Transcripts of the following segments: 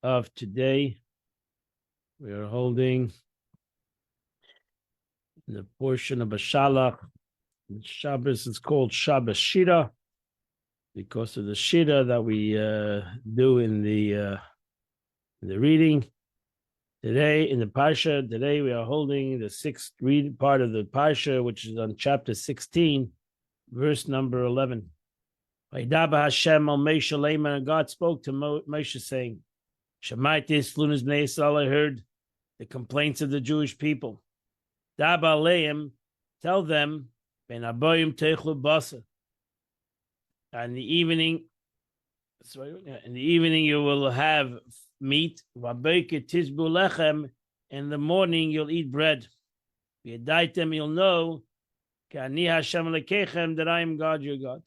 Of today, we are holding the portion of Bashalach. Shabbos is called Shabbos Shira because of the Shira that we do in the reading. Today, in the Parsha, today we are holding the sixth part of the Parsha, which is on chapter 16, verse number 11. Vayidaba Hashem al Moshe Leiman, and God spoke to Moshe saying, Shemaitis lunas bnei Yisrael, I heard the complaints of the Jewish people. Daba aleim, tell them, ben aboyim techlu basa. In the evening, you will have meat. V'aboker tizbu lechem. In the morning you'll eat bread. V'yadaitem, you'll know, K'ani Hashem lekechem, that I am God, your God.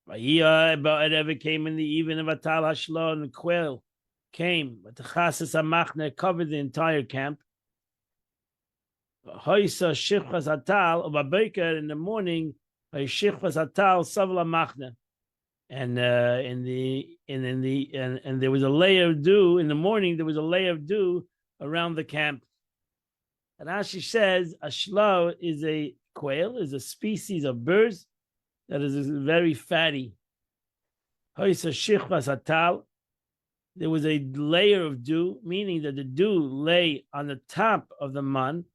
Whatever came in the evening of Atal Hashlo, and the quail came, but the chasas amachne covered the entire camp. Hoisa shichvas atal ubabeker, in the morning, shichvas atal savla machne, and there was a layer of dew in the morning. There was a layer of dew around the camp. And Rashi says a shlo is a quail, is a species of birds that is very fatty. Hoisa shichvas atal. There was a layer of dew, meaning that the dew lay on the top of the man.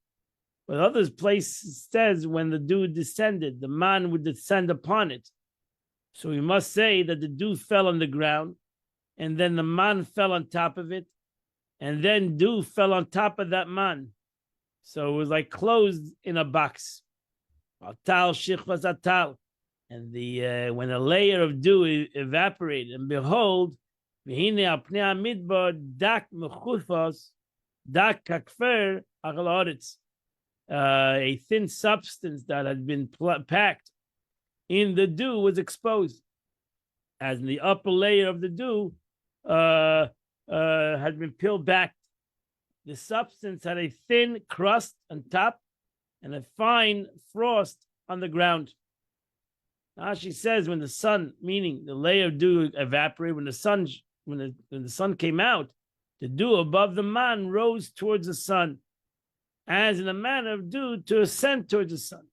But other places says when the dew descended, the man would descend upon it. So we must say that the dew fell on the ground, and then the man fell on top of it, and then dew fell on top of that man. So it was like closed in a box. Atal shichvas atal, and when a layer of dew evaporated, and behold, a thin substance that had been packed in the dew was exposed, as the upper layer of the dew had been peeled back. The substance had a thin crust on top and a fine frost on the ground. Now she says when the sun, meaning the layer of dew evaporated, when the sun came out, the dew above the man rose towards the sun, as in a manner of dew to ascend towards the sun.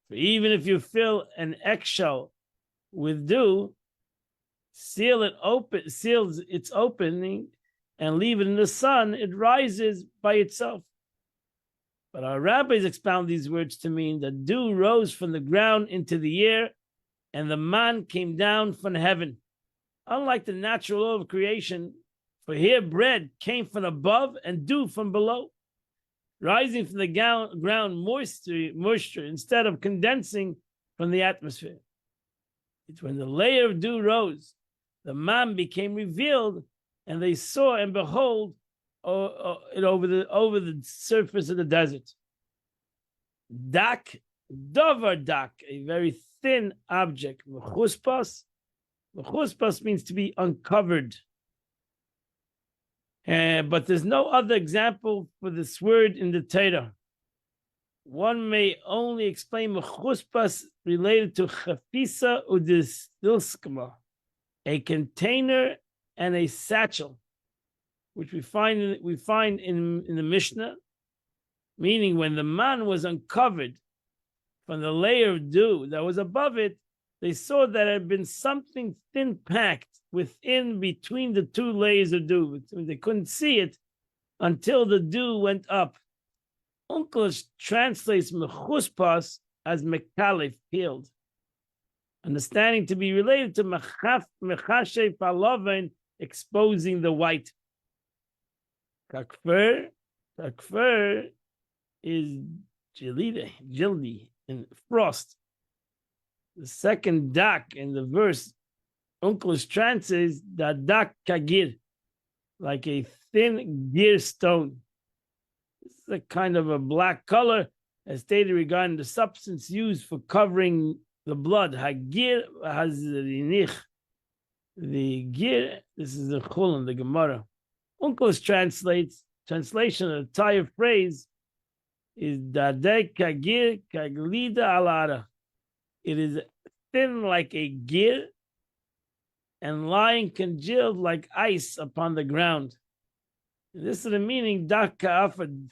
For even if you fill an eggshell with dew, seals its opening, and leave it in the sun, it rises by itself. But our rabbis expound these words to mean that dew rose from the ground into the air, and the man came down from heaven. Unlike the natural law of creation, for here bread came from above and dew from below, rising from the ground moisture instead of condensing from the atmosphere. It's when the layer of dew rose, the man became revealed, and they saw and behold it over the surface of the desert. Dak, davar dak, a very thin object. Mechuspas means to be uncovered. But there's no other example for this word in the Torah. One may only explain mechuspas related to chafisa udistilskama, a container and a satchel, which we find in the Mishnah, meaning when the man was uncovered from the layer of dew that was above it, they saw that there had been something thin packed within between the two layers of dew. They couldn't see it until the dew went up. Onkelos translates mechuspas as mekalif, peeled, understanding to be related to mechashe palaven, exposing the white. Kakfer is jildi, in frost. The second dak in the verse, Onkelos translates that dak kagir, like a thin gear stone. This is a kind of a black color, as stated regarding the substance used for covering the blood. Hagir hazirinich. The gir, this is the chulin, the Gemara. Onkelos translation of the entire phrase is dadek kagir kaglida alara. It is thin like a gear, and lying congealed like ice upon the ground. And this is the meaning, dak ka'afad,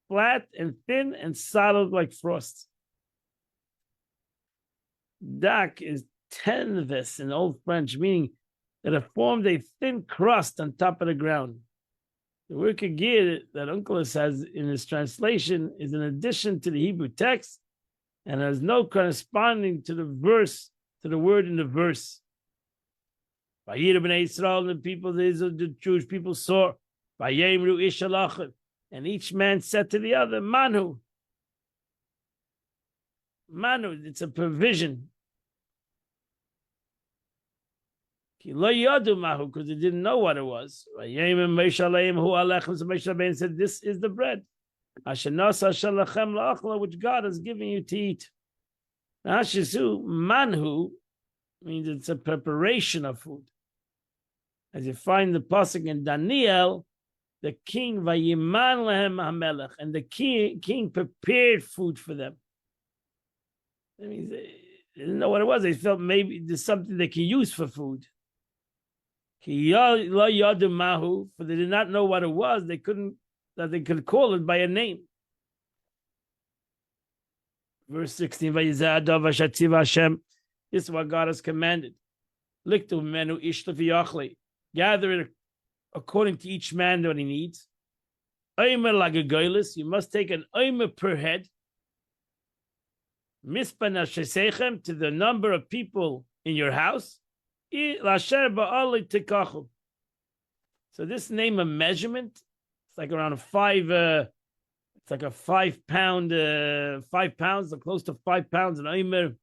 flat and thin and solid like frost. Dak is tenvis in Old French, meaning that it formed a thin crust on top of the ground. The word kagir that Onkelos has in his translation is an addition to the Hebrew text and has no corresponding to the verse, to the word in the verse. Vayir b'nei Yisrael, the people, the Jewish people saw, Vayemru ish alachad, and each man said to the other, Manu. Manu, it's a provision. Because they didn't know what it was. Moshe Rabbeinu said, this is the bread which God is giving you to eat. Manhu means it's a preparation of food. As you find the pasuk in Daniel, the king Vayiman lehem hamelech, and the king prepared food for them. That means they didn't know what it was. They felt maybe there's something they can use for food. For they did not know what it was. They could call it by a name. Verse 16, this is what God has commanded. Gather it according to each man what he needs. You must take an omer per head. To the number of people in your house. So this name of measurement, it's like around it's like a 5 pound, 5 pounds, close to 5 pounds. An omer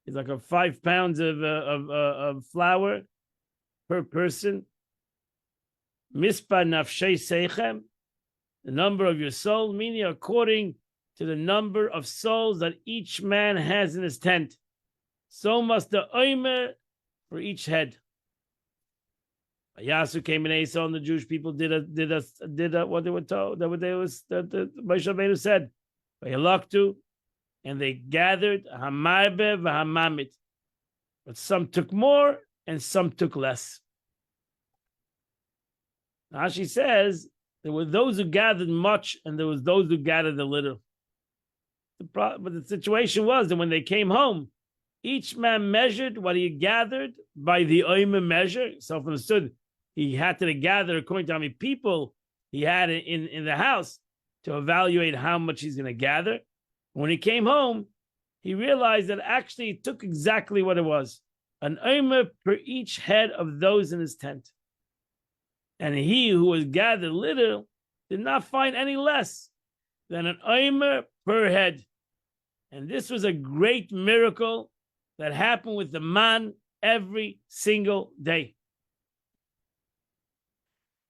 is like a 5 pounds of flour per person. Mispa nafshei seichem, the number of your soul, meaning according to the number of souls that each man has in his tent. So must the omer for each head. Yasu came in Esau, and the Jewish people did what they were told. That Moshe Rabbeinu said. And they gathered hamarbe v'hamamit, but some took more and some took less. Rashi says there were those who gathered much and there was those who gathered a little. But the situation was that when they came home, each man measured what he gathered by the omer measure. Self-understood. He had to gather according to how many people he had in the house to evaluate how much he's going to gather. When he came home, he realized that actually it took exactly what it was. An omer per each head of those in his tent. And he who was gathered little did not find any less than an omer per head. And this was a great miracle that happened with the man every single day.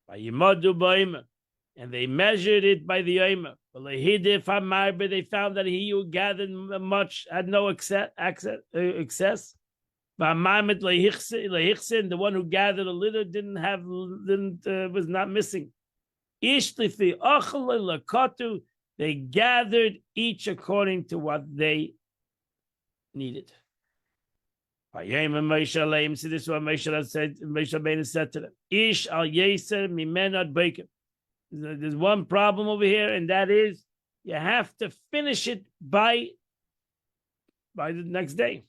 And they measured it by the omer. They found that he who gathered much had no excess. The one who gathered a little was not missing. They gathered each according to what they needed. So this is what Moshe Rabbeinu said to them. Ish al yeser mimenad beikim. There's one problem over here, and that is you have to finish it by the next day.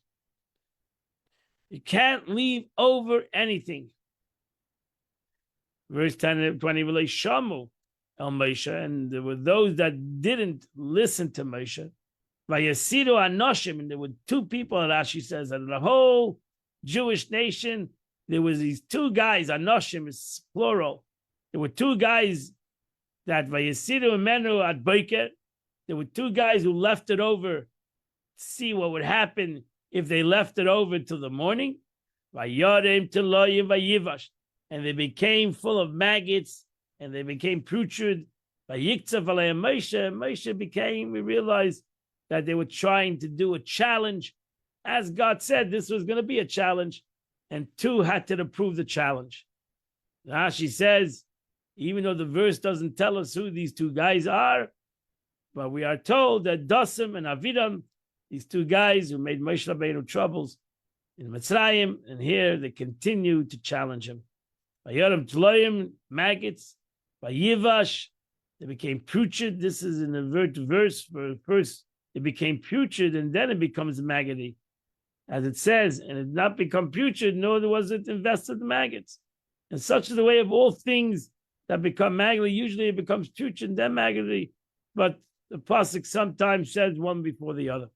You can't leave over anything. Verse 10 and 20, Shamu el Moshe, and there were those that didn't listen to Moshe. Vayasidu Anoshim, and there were two people, Rashi says, and the whole Jewish nation, there was these two guys, Anoshim is plural. There were two guys that Vayasidu Menu at Boiker. There were two guys who left it over to see what would happen if they left it over till the morning. Vayorim Teloyim Vayivash, and they became full of maggots and they became putrid. Vayiktzaf Aleim Moshe. Moshe became, we realized that they were trying to do a challenge. As God said, this was going to be a challenge, and two had to approve the challenge. Rashi says, even though the verse doesn't tell us who these two guys are, but we are told that Dasim and Avidam, these two guys who made Moshe Rabbeinu troubles, in Mitzrayim, and here they continue to challenge him. Vayoram Tloim, maggots, Vayivash, they became putrid. This is in the verse. First, it became putrid, and then it becomes maggoty. As it says, and it did not become putrid, nor was it invested in maggots. And such is the way of all things that become maggoty. Usually it becomes putrid and then maggoty, but the pasuk sometimes says one before the other.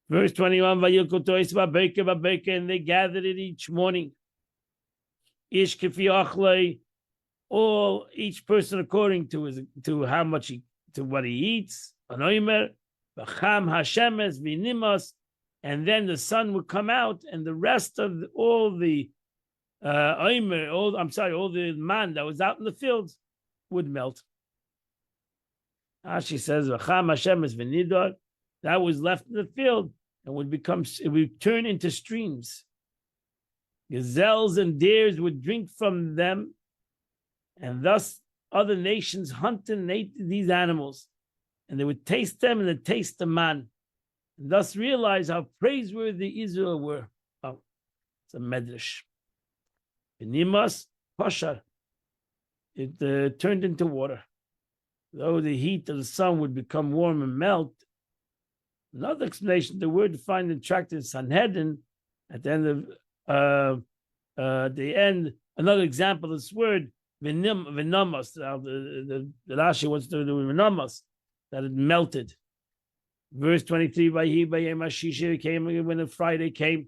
Verse 21, and they gathered it each morning. Ish kifi achlei, all each person according to how much to what he eats. Anoimer, v'cham hashemes v'nimas, and then the sun would come out, and the rest of all the all the man that was out in the fields would melt. She says, v'cham hashemes v'nidor, that was left in the field and it would turn into streams. Gazelles and deers would drink from them, and thus other nations hunted and ate these animals, and they would taste them and they taste the man, and thus realize how praiseworthy Israel were. Oh, it's a medrash. Benimas pashar, it turned into water. Though the heat of the sun would become warm and melt. Another explanation, the word defined in tractate Sanhedrin at the end of another example of this word, v'namas, the Rashi wants to do v'namas, that it melted. Verse 23, when the Friday came,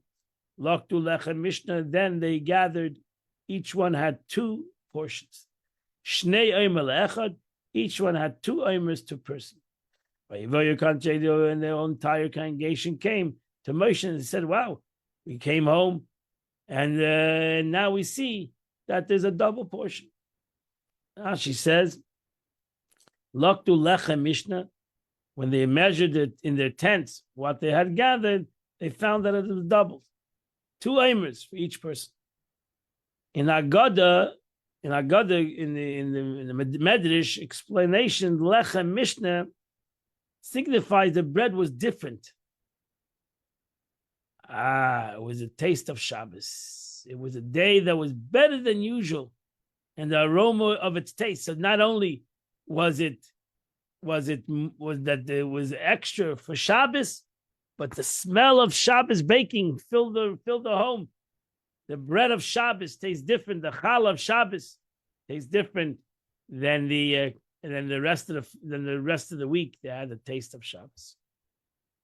Laktu lechem Mishnah, then they gathered, each one had 2 portions. Shnei omer le'echad, each one had 2 omers to person. And their entire congregation came to Moshe and said, wow, we came home, and now we see that there's a double portion. Now she says, Laktu lechem Mishnah, when they measured it in their tents, what they had gathered, they found that it was doubled. 2 omers for each person. In the Medrash explanation, lechem Mishnah signifies the bread was different. It was a taste of Shabbos. It was a day that was better than usual, and the aroma of its taste. So not only was that there was extra for Shabbos, but the smell of Shabbos baking filled the home. The bread of Shabbos tastes different. The challah of Shabbos tastes different than the rest of the week. They had the taste of Shabbos.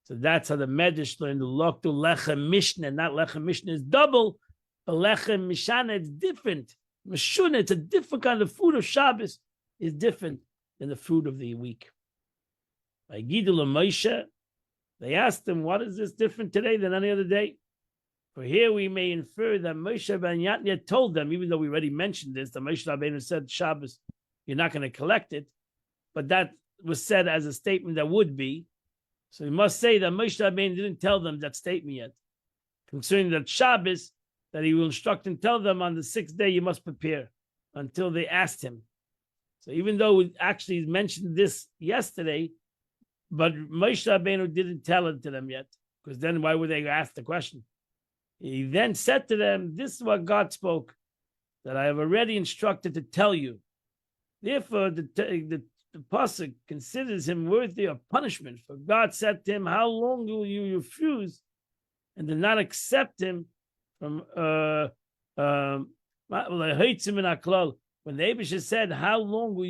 So that's how the Medrash learned the Loktu Lechem Mishnah. Not Lechem Mishnah is double, but Lechem Mishana is different. Mishuna, it's a different kind of food of Shabbos, is different than the food of the week. By Gidul and Moshe, they asked him, what is this different today than any other day? For here we may infer that Moshe ben Yatnia told them, even though we already mentioned this, that Moshe Rabbeinu said Shabbos, you're not going to collect it, but that was said as a statement that would be. So we must say that Moshe Rabbeinu didn't tell them that statement yet, concerning that Shabbos, that he will instruct and tell them on the 6th day you must prepare, until they asked him. So even though we actually mentioned this yesterday, but Moshe Rabbeinu didn't tell it to them yet, because then why would they ask the question? He then said to them, this is what God spoke, that I have already instructed to tell you. Therefore, the pasuk considers him worthy of punishment. For God said to him, how long will you refuse and do not accept him from when the Abishah said, how long will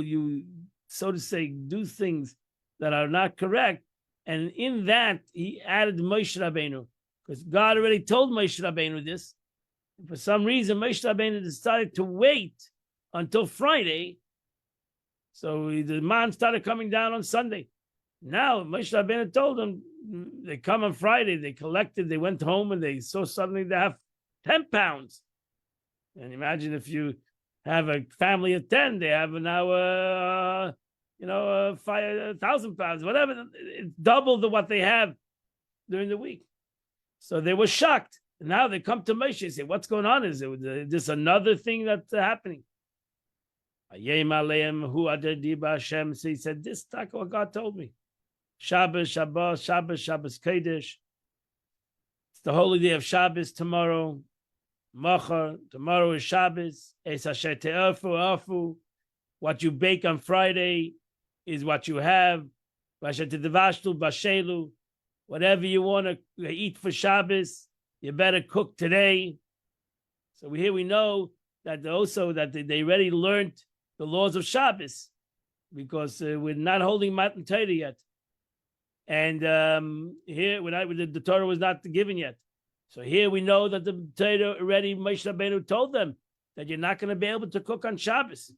you so to say do things that are not correct? And in that he added Moshe Rabbeinu, because God already told Moshe Rabbeinu this. And for some reason, Moshe Rabbeinu decided to wait until Friday. So the man started coming down on Sunday. Now Moshe Rabbeinu told them, they come on Friday, they collected, they went home, and they saw suddenly they have 10 pounds. And imagine if you have a family of 10, they have now 5,000 pounds, whatever. It's double what they have during the week. So they were shocked. And now they come to Moshe and say, what's going on? Is this another thing that's happening? So he said, this is what God told me. Shabbos, Shabbos, Shabbos, Shabbos, Kodesh. It's the holy day of Shabbos tomorrow. Machar, tomorrow is Shabbos. Es asher te'afu afu. What you bake on Friday is what you have. Asher tedavashtu bashelu. Whatever you want to eat for Shabbos, you better cook today. So we know that also that they already learned the laws of Shabbos because we're not holding Matan Torah yet. And here, the Torah was not given yet. So here we know that the Torah already, Moshe Rabbeinu told them that you're not going to be able to cook on Shabbos.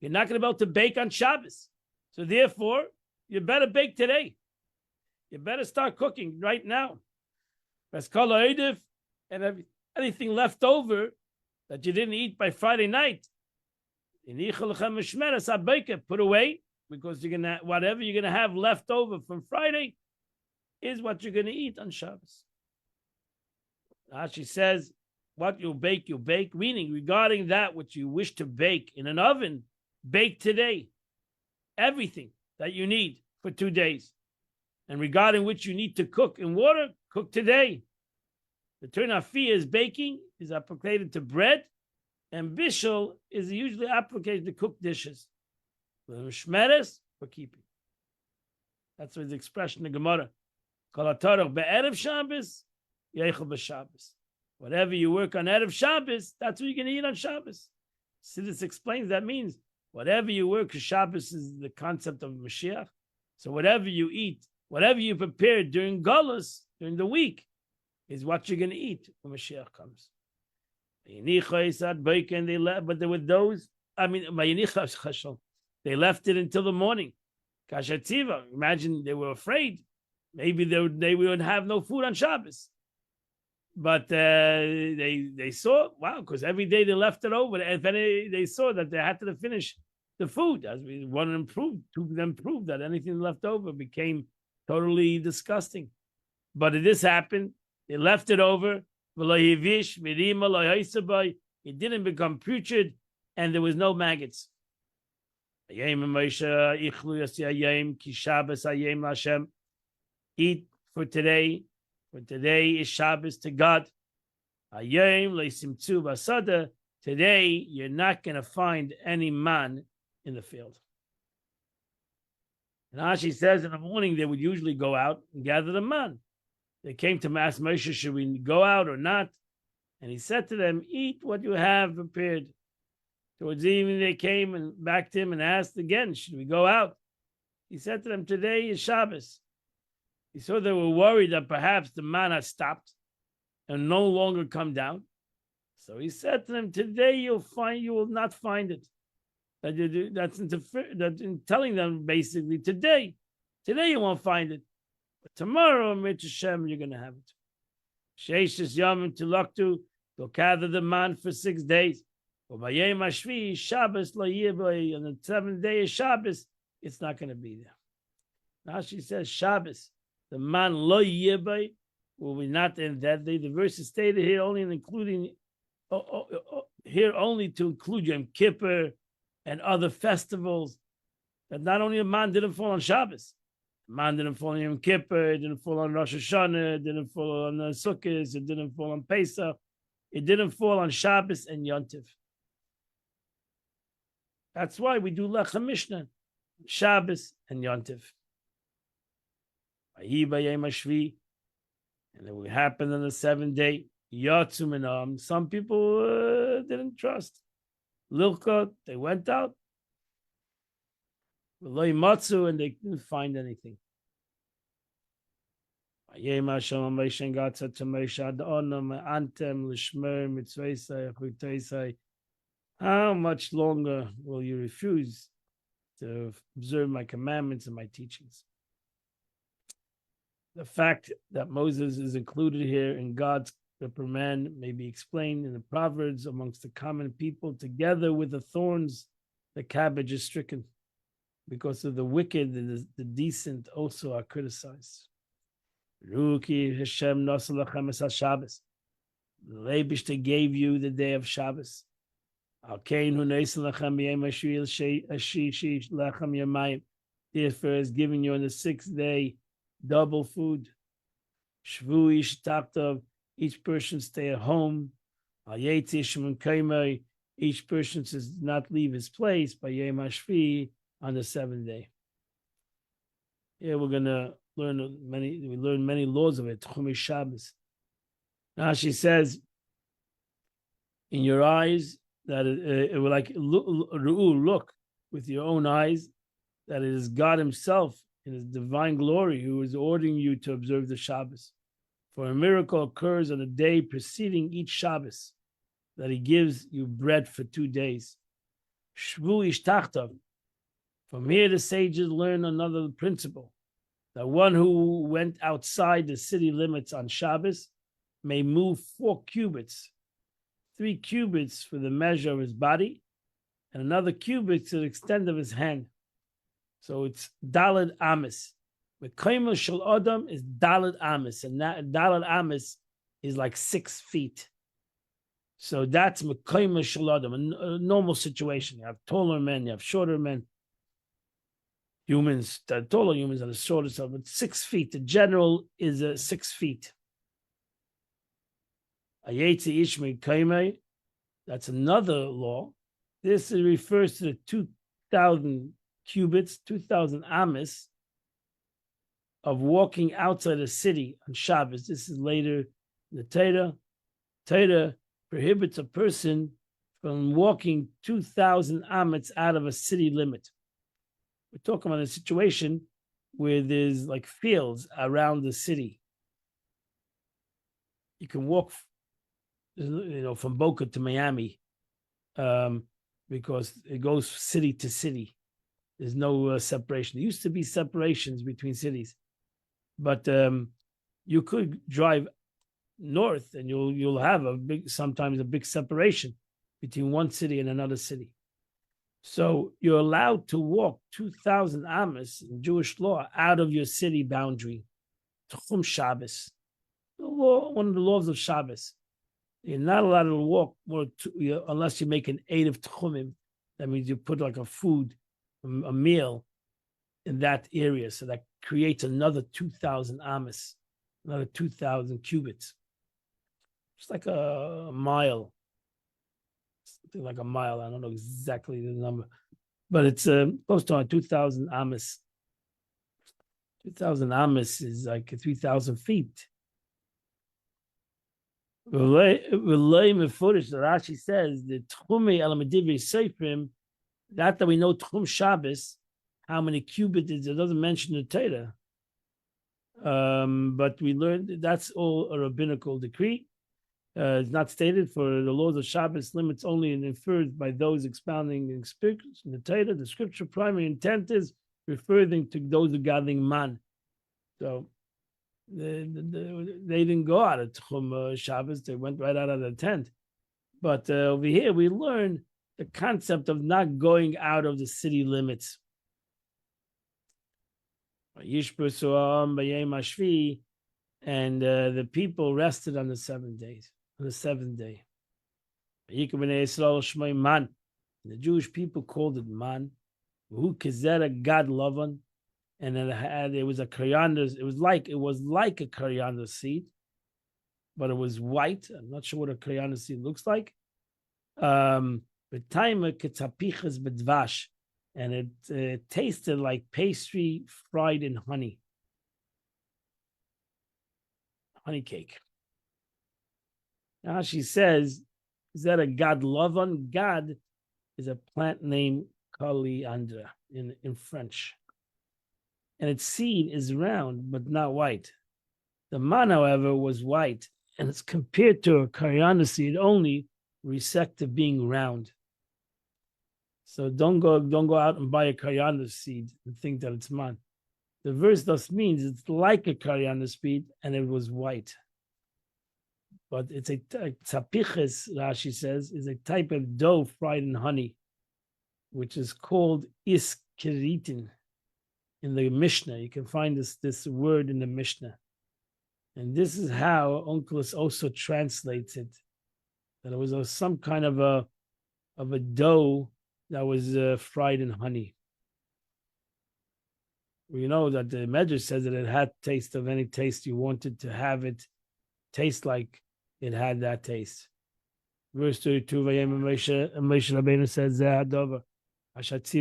You're not going to be able to bake on Shabbos. So therefore, you better bake today. You better start cooking right now. And anything left over that you didn't eat by Friday night, put away, because whatever you're gonna have left over from Friday is what you're gonna eat on Shabbos. She says, what you bake, meaning regarding that which you wish to bake in an oven, bake today. Everything that you need for 2 days. And regarding which you need to cook in water, cook today. The term afiyah is baking, is applied to bread, and bishul is usually applied to cooked dishes. Shmeres for keeping. That's what the expression in the Gemara. Be'erev Shabbos, yeichel b'Shabbos. Whatever you work on Erev Shabbos, that's what you're going to eat on Shabbos. So this explains that means whatever you work, because Shabbos is the concept of Mashiach. So whatever you eat, whatever you prepare during Golus, during the week, is what you're going to eat when Mashiach comes. But there were those, they left it until the morning. Imagine they were afraid. Maybe they would have no food on Shabbos. But they saw, wow, because every day they left it over. And they saw that they had to finish the food. As one of them proved that anything left over became totally disgusting. But this happened. They left it over. It didn't become putrid, and there was no maggots. Eat for today. For today is Shabbos to God. Today, you're not going to find any man in the field. And Rashi says in the morning they would usually go out and gather the man. They came to ask Moshe, should we go out or not? And he said to them, eat what you have prepared. Towards the evening, they came and back to him and asked again, should we go out? He said to them, today is Shabbos. He saw they were worried that perhaps the man had stopped and no longer come down. So he said to them, today you will not find it. That's in telling them basically, today you won't find it. But tomorrow, Mitzvah Shem, you're going to have it. Sheishis Yom Tilaktu, they'll gather the man for 6 days. On the 7th day of Shabbos, it's not going to be there. Now she says Shabbos, the man lo yibay will be not in that day. The verse is stated here only only to include Yom Kippur and other festivals. That not only a man didn't fall on Shabbos, the man didn't fall on Yom Kippur, it didn't fall on Rosh Hashanah, it didn't fall on Sukkot, it didn't fall on Pesach, it didn't fall on Shabbos and Yontif. That's why we do Lechem Mishnah, Shabbos and Yontif. And it will happen on the 7th day. Some people didn't trust. Lilka, they went out. And they didn't find anything. God said to Moshe, how much longer will you refuse to observe my commandments and my teachings? The fact that Moses is included here in God's reprimand may be explained in the Proverbs amongst the common people. Together with the thorns, the cabbage is stricken. Because of the wicked, the decent also are criticized. Ruki Hashem Nasalachem es Shabbos. The Leibishter gave you the day of Shabbos. Alkein hu Nasalachem b'yem Ashish Lechem Yamayim. Therefore, is giving you on the 6th day double food. Shvu Ishtaktov. Each person stay at home. Each person does not leave his place by Yom HaShvi on the seventh day. Here we're gonna learn many laws of it. Chumash Shabbos. Now she says, in your eyes, that it will like look with your own eyes, that it is God Himself in His divine glory who is ordering you to observe the Shabbos. For a miracle occurs on the day preceding each Shabbos, that He gives you bread for 2 days. Shvu ishtachtav. From here, the sages learn another principle, that one who went outside the city limits on Shabbos may move 4 cubits, 3 cubits for the measure of his body, and another cubit to the extent of his hand. So it's Daled Amis. Mekayma Shel Adam is Daled Amis, and that Daled Amis is like 6 feet. So that's Mekayma Shel Adam, a normal situation. You have taller men, you have shorter men. Humans, the taller humans are the shorter stuff, but 6 feet. The general is 6 feet. Ayetzi Ishmei Kaimei, that's another law. This refers to the 2,000 cubits, 2,000 amis of walking outside the city on Shabbos. This is later in the Torah. Torah prohibits a person from walking 2,000 amis out of a city limit. We're talking about a situation where there's like fields around the city. You can walk, from Boca to Miami, because it goes city to city. There's no separation. There used to be separations between cities, but you could drive north, and you'll have sometimes a big separation between one city and another city. So you're allowed to walk 2,000 amas in Jewish law out of your city boundary. Tchum Shabbos, one of the laws of Shabbos. You're not allowed to walk unless you make an 8 of tchumim. That means you put like a meal in that area. So that creates another 2,000 amas, another 2,000 cubits. It's like a mile. Something like a mile. I don't know exactly the number, but it's close to 2,000 amas. 2,000 amas is like 3,000 feet. Relay Mefurish, the Rashi says the Tchumi Elamadivi Seifrim, that we know Tchum Shabbos, how many cubits it doesn't mention the Torah. But we learned that's all a rabbinical decree. It's not stated, for the laws of Shabbos limits only and inferred by those expounding in the Torah. The scripture primary intent is referring to those who gathering man. So they didn't go out of Tchum Shabbos; they went right out of the tent. But over here, we learn the concept of not going out of the city limits. And the people rested on the 7 days. On the 7th day, the Jewish people called it man. Who kizera God lavan, and it was a coriander. It was like a coriander seed, but it was white. I'm not sure what a coriander seed looks like. And it tasted like pastry fried in honey cake. Now she says, is that a God lavan? God is a plant named coriander in French. And its seed is round, but not white. The man, however, was white, and it's compared to a coriander seed only, respect to being round. So don't go out and buy a coriander seed and think that it's man. The verse thus means it's like a coriander seed, and it was white. But it's a tzapiches, Rashi says, is a type of dough fried in honey, which is called iskeritin in the Mishnah. You can find this word in the Mishnah. And this is how Onkelos also translates it, that it was some kind of a dough that was fried in honey. We know that the Medrash says that it had taste of any taste you wanted to have it taste like it had that taste. Verse 32, Moshe Rabbeinu says,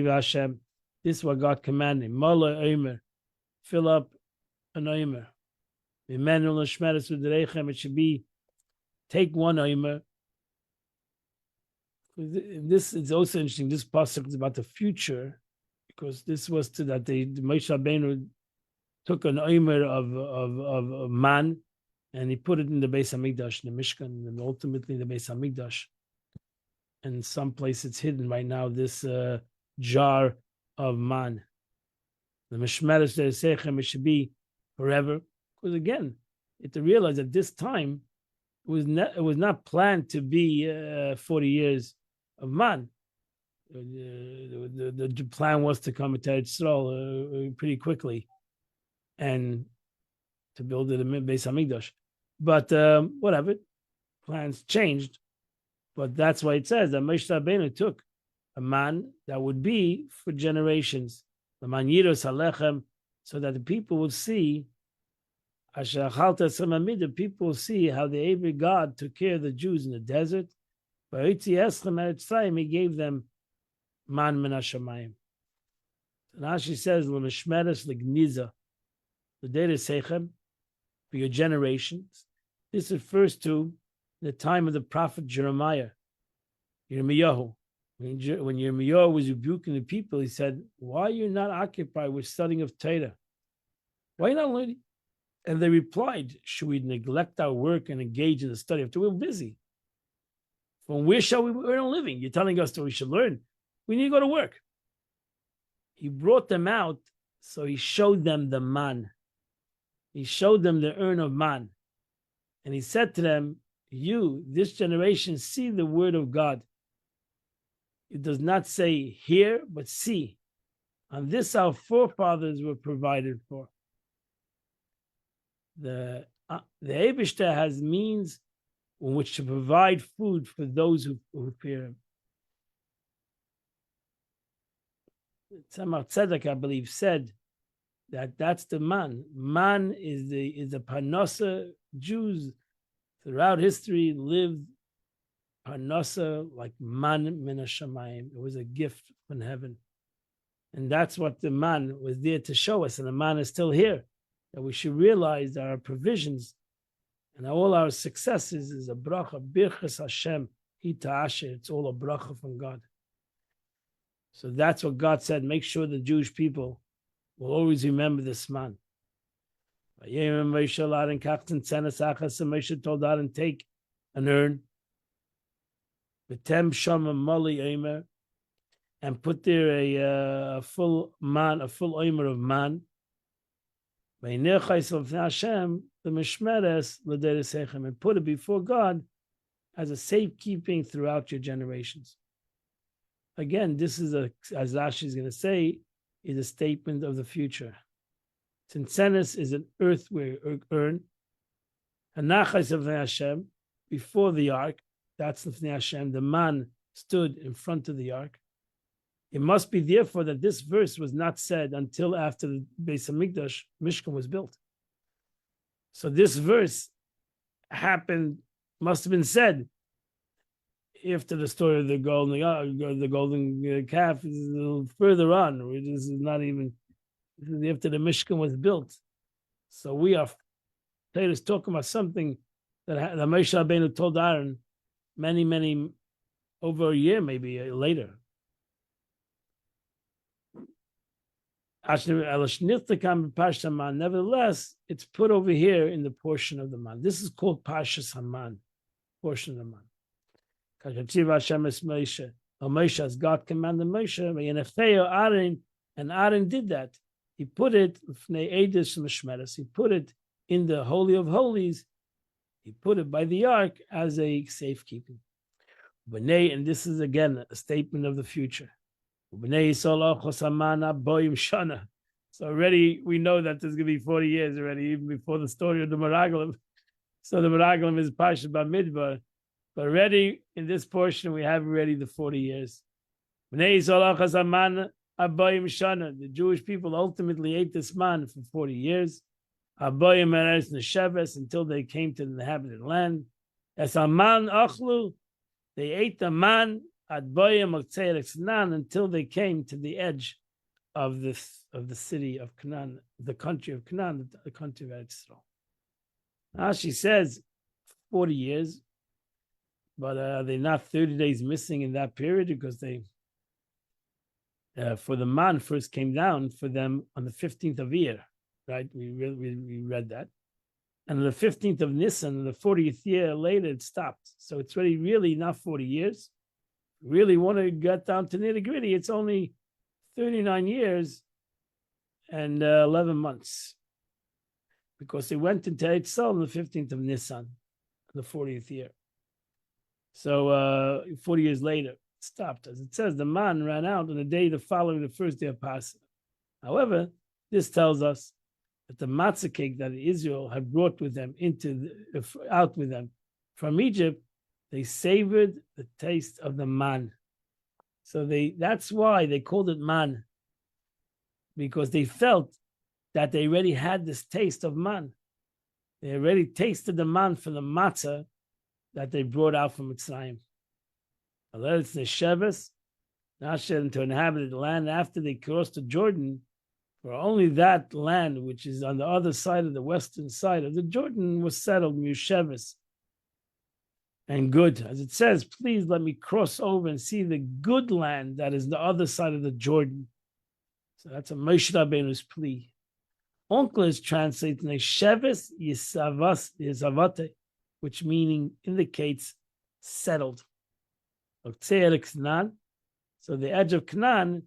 Hashem, this is what God commanded. Mala Omer, fill up an Omer. It should be, take one Omer. This is also interesting. This pasuk is about the future, because this was to that the Moshe Rabbeinu took an Omer of man, and he put it in the Beis Hamikdash, in the Mishkan, and ultimately in the Beis Hamikdash. And some place it's hidden right now, this jar of man. The Mishmeres Sechem, it should be forever. Because again, you have to realize at this time, it was not planned to be 40 years of man. The plan was to come to Yisrael pretty quickly, and to build it in Beis Hamikdash. But whatever, plans changed. But that's why it says that Moshe Rabbeinu took a man that would be for generations, the man Yiros Halechem, so that the people will see, the people will see how the able God took care of the Jews in the desert. He gave them man min hashamayim. And Rashi says, "L'mishmeres l'gniza," the day of Sechem, for your generations. This refers to the time of the prophet Jeremiah, Yirmiyahu. When Yirmiyahu was rebuking the people, he said, "Why are you not occupied with studying of Torah? Why are you not learning?" And they replied, "Should we neglect our work and engage in the study of Torah? We're busy. From where shall we earn a living? You're telling us that we should learn. We need to go to work." He brought them out, so he showed them the man. He showed them the urn of man. And he said to them, "You, this generation, see the word of God." It does not say hear, but see. On this our forefathers were provided for. The Eibishter has means in which to provide food for those who fear him. Tzemach Tzedek, I believe, said that that's the man. Man is the parnasa. Jews throughout history lived parnasa like man min hashamayim. It was a gift from heaven, and that's what the man was there to show us. And the man is still here. That we should realize that our provisions and all our successes is a bracha, birchas Hashem, hita'asher. It's all a bracha from God. So that's what God said. Make sure the Jewish people will always remember this man. Moshe told Aaron, take an urn, and put there a full omer of man. And put it before God as a safekeeping throughout your generations. Again, this is as Rashi is going to say, is a statement of the future. Tzinsenes is an earthware urn. Hanachas of Hashem, before the ark, that's Lifnei Hashem. The man stood in front of the ark. It must be therefore that this verse was not said until after the Beis Hamikdash Mishkan was built. So this verse must have been said after the story of the golden calf is a little further on. This is not even after the Mishkan was built. So Torah is talking about something that Moshe Rabbeinu told Aaron many, over a year maybe later. Nevertheless, it's put over here in the portion of the man. This is called Parshas Haman, portion of the man. Moshe, as God commanded Moshe, and Aaron did that. He put it, he put it in the Holy of Holies. He put it by the ark as a safekeeping. And this is again a statement of the future. So already we know that there's going to be 40 years already, even before the story of the Meraglim. So the Meraglim is Parshat Bamidbar. But already in this portion, we have already the 40 years. The Jewish people ultimately ate this man for 40 years until they came to the inhabited land. As a man achlu, they ate the man at Boyim of Canaan until they came to the edge of the city of Canaan, the country of Canaan, the country of Israel. She says 40 years, but they're not 30 days missing in that period because they, for the man first came down for them on the 15th of Iyar, right? We read that. And on the 15th of Nisan, the 40th year later, it stopped. So it's really not 40 years. Really want to get down to nitty gritty, it's only 39 years and 11 months. Because they went into Eitzel on the 15th of Nisan, the 40th year. So 40 years later, it stopped. As it says, the man ran out on the day following the first day of Passover. However, this tells us that the matzah cake that Israel had brought with them out with them from Egypt, they savored the taste of the man. So that's why they called it man, because they felt that they already had this taste of man. They already tasted the man from the matzah that they brought out from Mitzrayim. It's the Sheves, Nasher, to inhabit the land after they crossed the Jordan. For only that land, which is on the other side of the western side of the Jordan, was settled Sheves and good. As it says, please let me cross over and see the good land that is the other side of the Jordan. So that's a Moshe Rabbeinu's plea. Onkelos translates Sheves Yisavate, which meaning indicates settled. So the edge of Canaan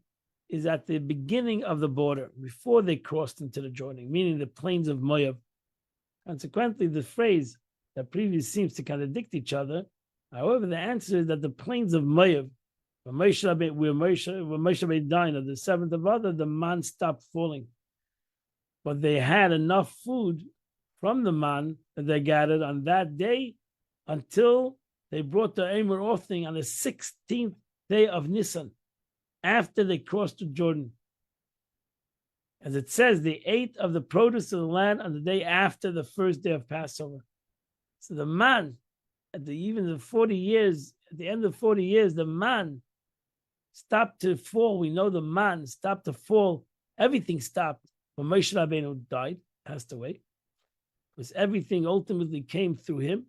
is at the beginning of the border, before they crossed into the Jordan, meaning the plains of Moab. Consequently, the phrase that previously seems to contradict each other. However, the answer is that the plains of Moab, where Moshe Rabbeinu died on the 7th of Adar, the man stopped falling. But they had enough food from the man that they gathered on that day until they brought the Eimer offering on the 16th day of Nisan, after they crossed the Jordan. As it says, they ate of the produce of the land on the day after the first day of Passover. So the man, at the end of 40 years, the man stopped to fall. We know the man stopped to fall. Everything stopped when Moshe Rabbeinu died, passed away, because everything ultimately came through him.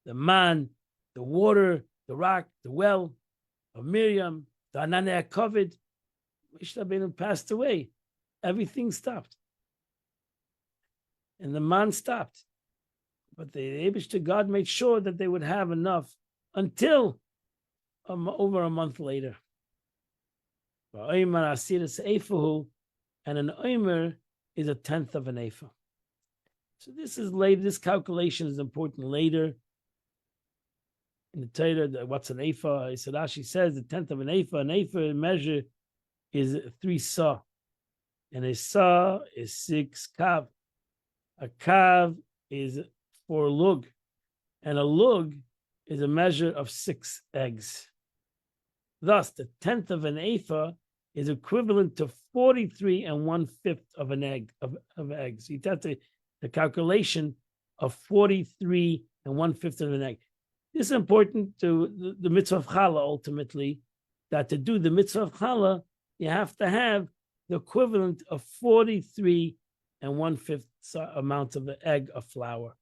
The man, the water, the rock, the well of Miriam, the Ananei HaKavod. Moshe Rabbeinu passed away. Everything stopped. And the man stopped. But the Eibishter God made sure that they would have enough until over a month later. And an omer is a tenth of an ephah. So this is later. This calculation is important later in the Torah. What's an ephah? Rashi says the tenth of an ephah. An ephah measure is 3 sah, and a sah is 6 kav. A kav is 4 lug, and a lug is a measure of 6 eggs. Thus, the tenth of an ephah is equivalent to 43 1/5 of an egg of eggs. You have the calculation of 43 1/5 of an egg. This is important to the mitzvah of challah ultimately, that to do the mitzvah of challah, you have to have the equivalent of 43 1/5 amount of the egg of flour,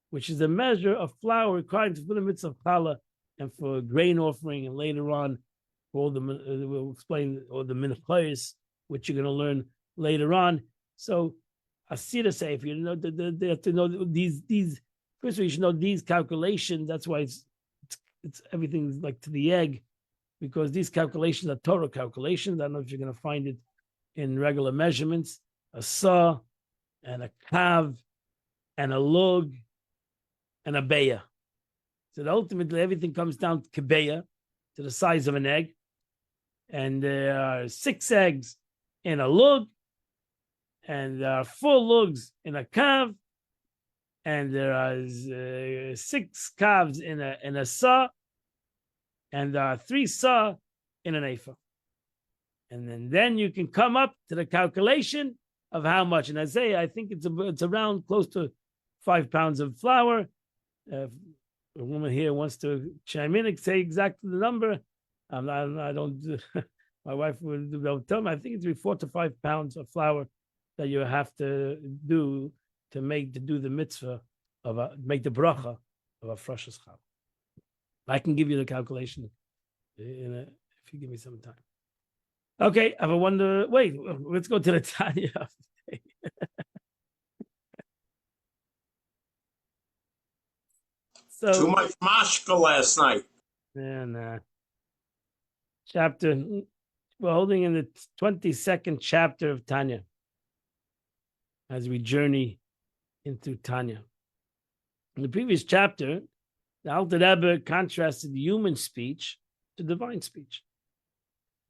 which is a measure of flour required for the mitzvah of challah and for grain offering, and later on, all the we'll explain all the minchayos, which you're going to learn later on. So, Asira say, if you know, they have to know these. First of all, you should know these calculations. That's why it's everything's like to the egg, because these calculations are Torah calculations. I don't know if you're going to find it in regular measurements. A sah, and a kav, and a lug, and a beya. So ultimately, everything comes down to kebeya, to the size of an egg. And there are 6 eggs in a lug, and there are 4 lugs in a kav, and there are 6 kavs in a sah, and there are 3 sah in an ephah. And then you can come up to the calculation of how much. And I say, I think it's around close to 5 pounds of flour. a woman here wants to chime in and say exactly the number. I don't. My wife will tell me. I think it's 4 to 5 pounds of flour that you have to do to do the mitzvah of make the bracha of a fresh chal. I can give you the calculation if you give me some time. Okay, I have a wonder. Wait, let's go to the Tanya of the day. So too much mashka last night. And chapter, we're holding in the 22nd chapter of Tanya as we journey into Tanya. In the previous chapter, the Alter Rebbe contrasted human speech to divine speech.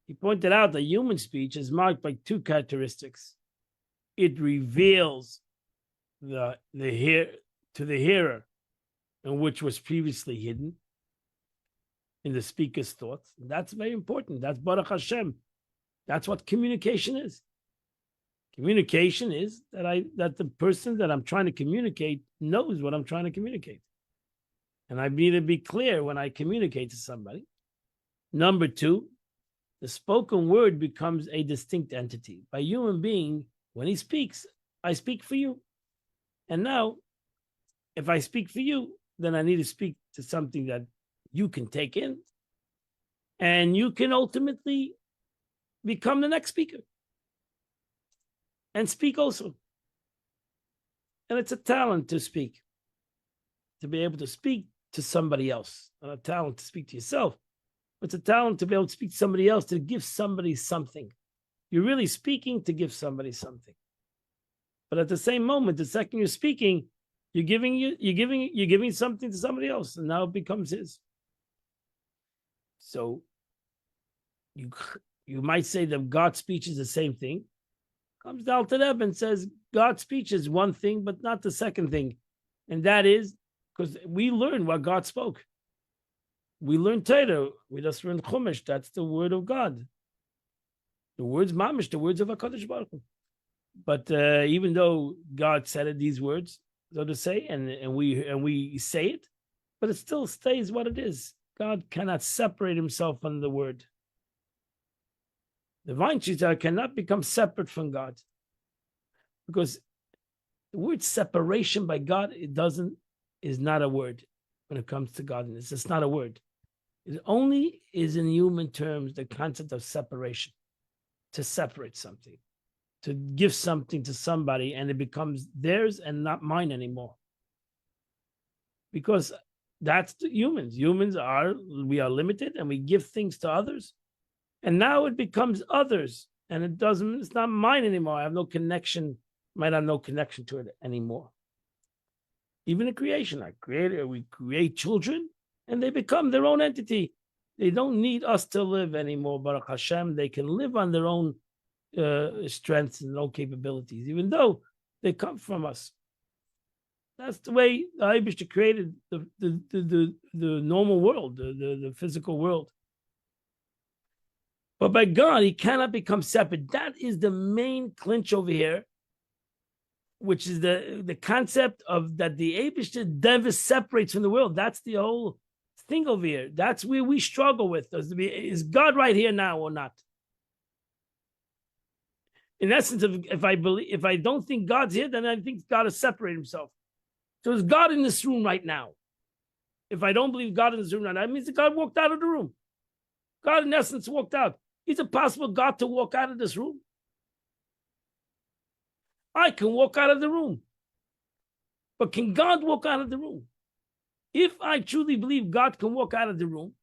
He pointed out that human speech is marked by two characteristics. It reveals to the hearer and which was previously hidden in the speaker's thoughts. And that's very important. That's Baruch Hashem. That's what communication is. Communication is that the person that I'm trying to communicate knows what I'm trying to communicate. And I need to be clear when I communicate to somebody. Number two, the spoken word becomes a distinct entity. By human being, when he speaks, I speak for you. And now, if I speak for you, then I need to speak to something that you can take in, and you can ultimately become the next speaker and speak also. And it's a talent to speak, to be able to speak to somebody else, not a talent to speak to yourself. It's a talent to be able to speak to somebody else, to give somebody something. You're really speaking to give somebody something. But at the same moment, the second you're speaking, you're giving something to somebody else, and now it becomes his. So you might say that God's speech is the same thing. Comes down to them and says God's speech is one thing, but not the second thing. And that is because we learn what God spoke. We learn Torah. We just learn Chumash. That's the word of God. The words Mamish, the words of HaKadosh Baruch Hu. But even though God said these words, so to say, and we say it, but it still stays what it is. God cannot separate himself from the word. The Divine Shita cannot become separate from God. Because the word separation by God, is not a word when it comes to godliness. It's not a word. It only is in human terms the concept of separation, to separate something, to give something to somebody and it becomes theirs and not mine anymore. Because that's the humans. We are limited and we give things to others. And now it becomes others and it's not mine anymore. I have no connection, might have no connection to it anymore. Even in creation, we create children and they become their own entity. They don't need us to live anymore, Baruch Hashem. They can live on their own strengths and own capabilities, even though they come from us. That's the way the Eibishter created the normal world, the physical world. But by God, he cannot become separate. That is the main clinch over here, which is the concept of that the Eibishter never separates from the world. That's the whole thing over here. That's where we struggle with. Is God right here now or not? In essence, if I don't think God's here, then I think God has separated himself. So is God in this room right now? If I don't believe God in this room right now, that means that God walked out of the room. God, in essence, walked out. Is it possible God to walk out of this room? I can walk out of the room. But can God walk out of the room? If I truly believe God can walk out of the room,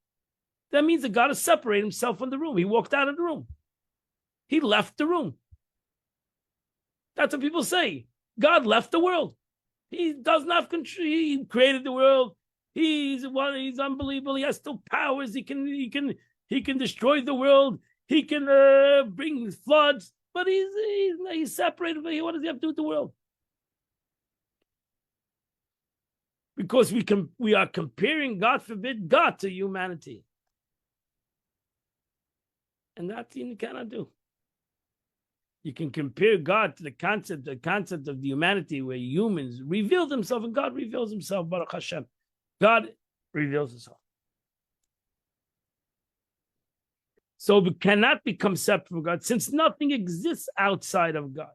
that means that God has separated himself from the room. He walked out of the room. He left the room. That's what people say. God left the world. He does not control. He created the world. He's unbelievable. He has still powers. He can destroy the world. He can bring floods. But he's separated. What does he have to do with the world? Because we are comparing, God forbid, God to humanity. And that you cannot do. You can compare God to the concept of the humanity where humans reveal themselves and God reveals himself, Baruch Hashem. God reveals himself. So we cannot become separate from God since nothing exists outside of God.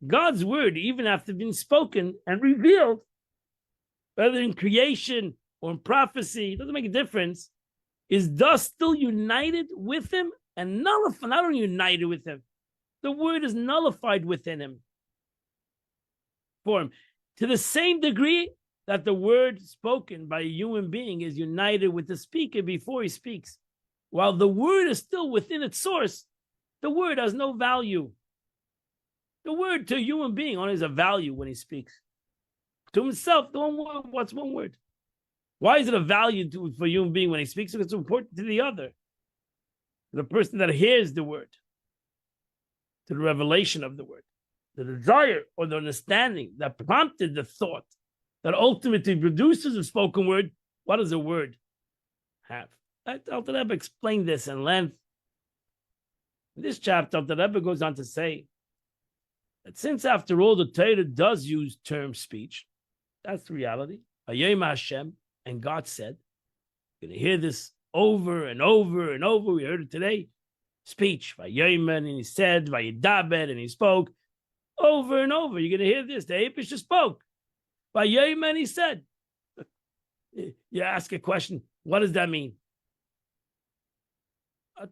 God's word, even after being spoken and revealed, whether in creation or in prophecy, it doesn't make a difference, is thus still united with him and nullified, not only united with him, the word is nullified within him, for him, to the same degree that the word spoken by a human being is united with the speaker before he speaks. While the word is still within its source, the word has no value. The word to a human being only has a value when he speaks. To himself, the one word, what's one word? Why is it a value for a human being when he speaks? Because it's important to the other. To the person that hears the word, to the revelation of the word, the desire or the understanding that prompted the thought that ultimately produces a spoken word. What does a word have? Alter Rebbe explained this in length. In this chapter, Alter Rebbe goes on to say that since, after all, the Torah does use term speech, that's the reality. Vayom Hashem, and God said. You're going to hear this over and over and over. We heard it today. Speech. Vayom, and he said. Vayidaber, and he spoke. Over and over. You're going to hear this. The Apish spoke. Vayom, and he said. You ask a question. What does that mean?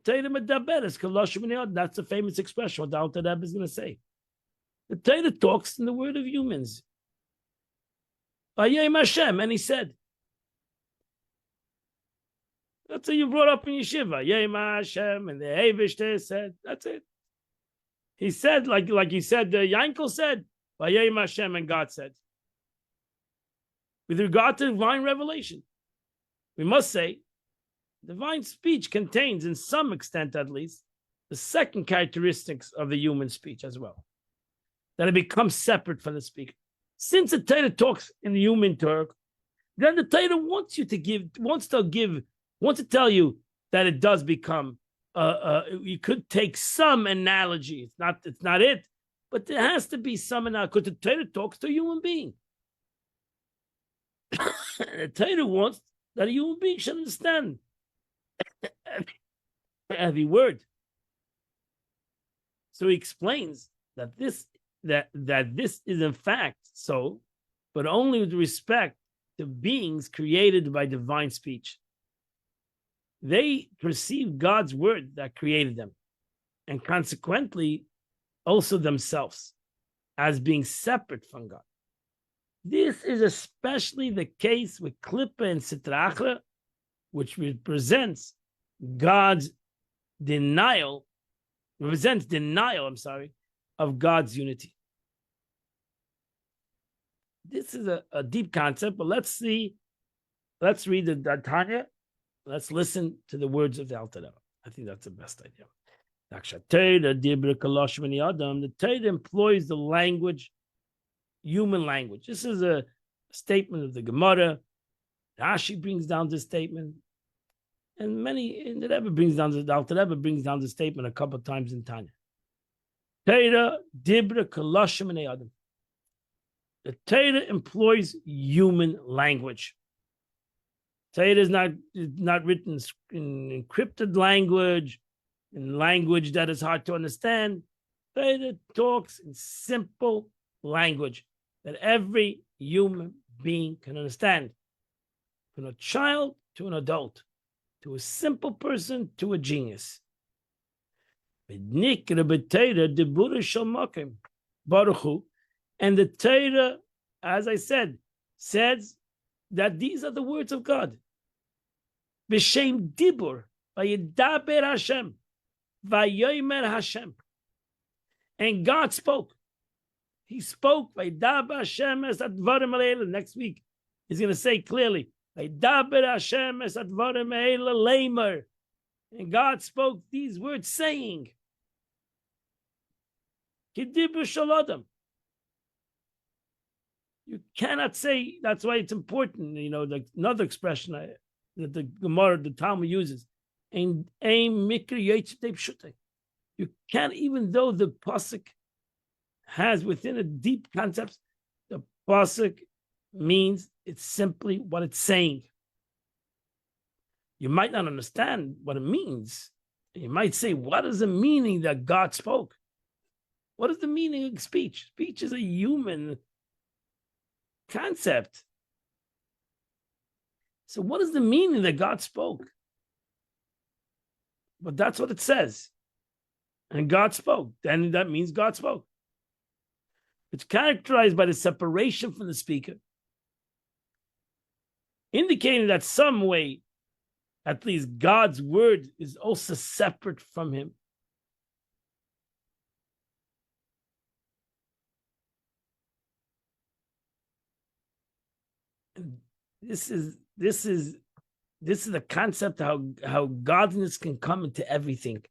That's a famous expression. What the Alter Rebbe is going to say. The Torah talks in the word of humans. Vayom Hashem, and he said. That's what you brought up in yeshiva. Vayom Hashem, and the Eivish said. That's it. He said, like he said, Yankel said, Vayom Hashem, and God said. With regard to divine revelation, we must say, divine speech contains, in some extent at least, the second characteristics of the human speech as well. That it becomes separate from the speaker. Since the Torah talks in the human talk, then the Torah wants to tell you that it does become. You could take some analogy. It's not it, but there has to be some analogy because the Torah talks to a human being. The Torah wants that a human being should understand every word. So he explains that this is in fact so, but only with respect to beings created by divine speech. They perceive God's word that created them, and consequently also themselves, as being separate from God. This is especially the case with Klippa and Sitra Achra, which represents denial of God's unity. This is a deep concept, but let's read the Tanya. Let's listen to the words of the Alter Rebbe. I think that's the best idea. The Torah employs the language, human language. This is a statement of the Gemara. Rashi brings down this statement, and the Rebbe brings down the Alter Rebbe brings down the statement a couple of times in Tanya. Torah dibra kalosh b'nei adam. The Torah employs human language. Torah is not written in encrypted language, in language that is hard to understand. Torah talks in simple language that every human being can understand. From a child to an adult, to a simple person to a genius. And the Torah, as I said, says that these are the words of God. B'shem dibur, vayidaber Hashem, vayomer Hashem. And God spoke. He spoke, vayidaber Hashem es advarim ha'eila. Next week, he's going to say clearly, vayidaber Hashem es advarim ha'eila leimer. And God spoke these words, saying, Kidibur shel adam. You cannot say, that's why it's important, another expression that the Gemara, the Talmud uses. You can't, even though the Pasuk has within it deep concepts, the Pasuk means it's simply what it's saying. You might not understand what it means. You might say, what is the meaning that God spoke? What is the meaning of speech? Speech is a human concept. So what is the meaning that God spoke? But that's what it says. And God spoke. Then that means God spoke. It's characterized by the separation from the speaker, indicating that some way, at least God's word is also separate from him. And this is the concept of how godliness can come into everything,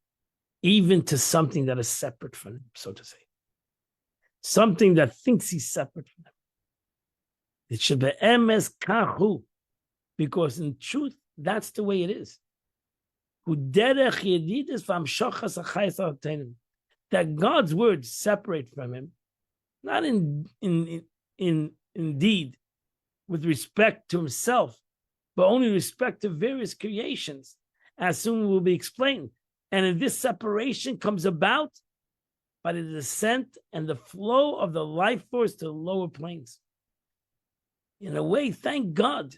even to something that is separate from him, so to say. Something that thinks he's separate from him. It should be emes kahu, because in truth, that's the way it is. That God's words separate from him, not indeed with respect to himself, but only respect to various creations, as soon will be explained. And in this separation comes about by the descent and the flow of the life force to the lower planes. In a way, thank God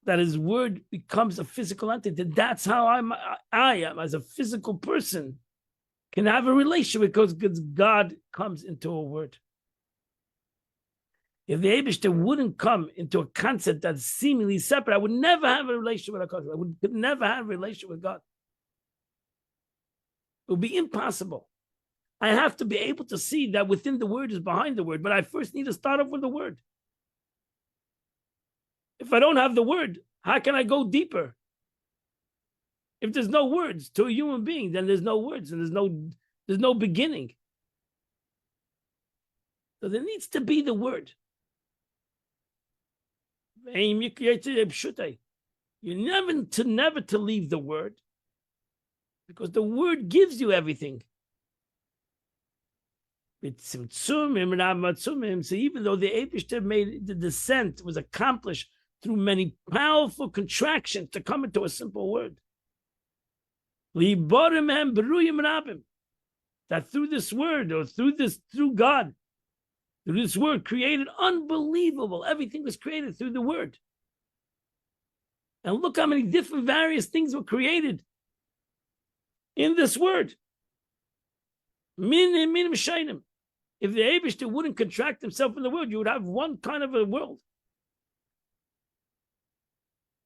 that his word becomes a physical entity. That's how I am, as a physical person, can have a relationship because God comes into a word. If the Eibishter wouldn't come into a concept that's seemingly separate, I would never have a relationship with a concept. I would never have a relationship with God. It would be impossible. I have to be able to see that within the word is behind the word, but I first need to start off with the word. If I don't have the word, how can I go deeper? If there's no words to a human being, then there's no words and there's no beginning. So there needs to be the word. You're never to leave the word, because the word gives you everything. So even though the Eibishter made the descent was accomplished through many powerful contractions to come into a simple word, that through this word, or through God, through this word created unbelievable. Everything was created through the word. And look how many different various things were created in this word. Minim shainim. If the Eibishter wouldn't contract himself in the world, you would have one kind of a world.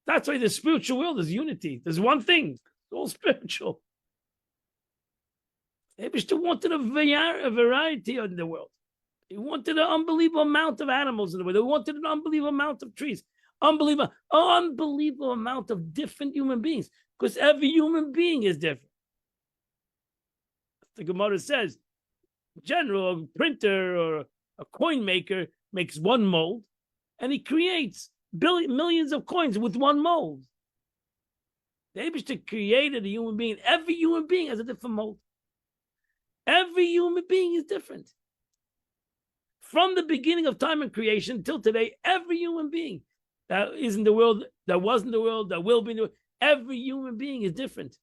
That's why the spiritual world is unity. There's one thing. It's all spiritual. The Eibishter wanted a variety in the world. He wanted an unbelievable amount of animals in the world. He wanted an unbelievable amount of trees. Unbelievable amount of different human beings. Because every human being is different. The Gemara says, in general, a printer or a coin maker makes one mold, and he creates millions of coins with one mold. The Eibishter created a human being. Every human being has a different mold. Every human being is different. From the beginning of time and creation till today, every human being that is in the world, that was in the world, that will be in the world, every human being is different.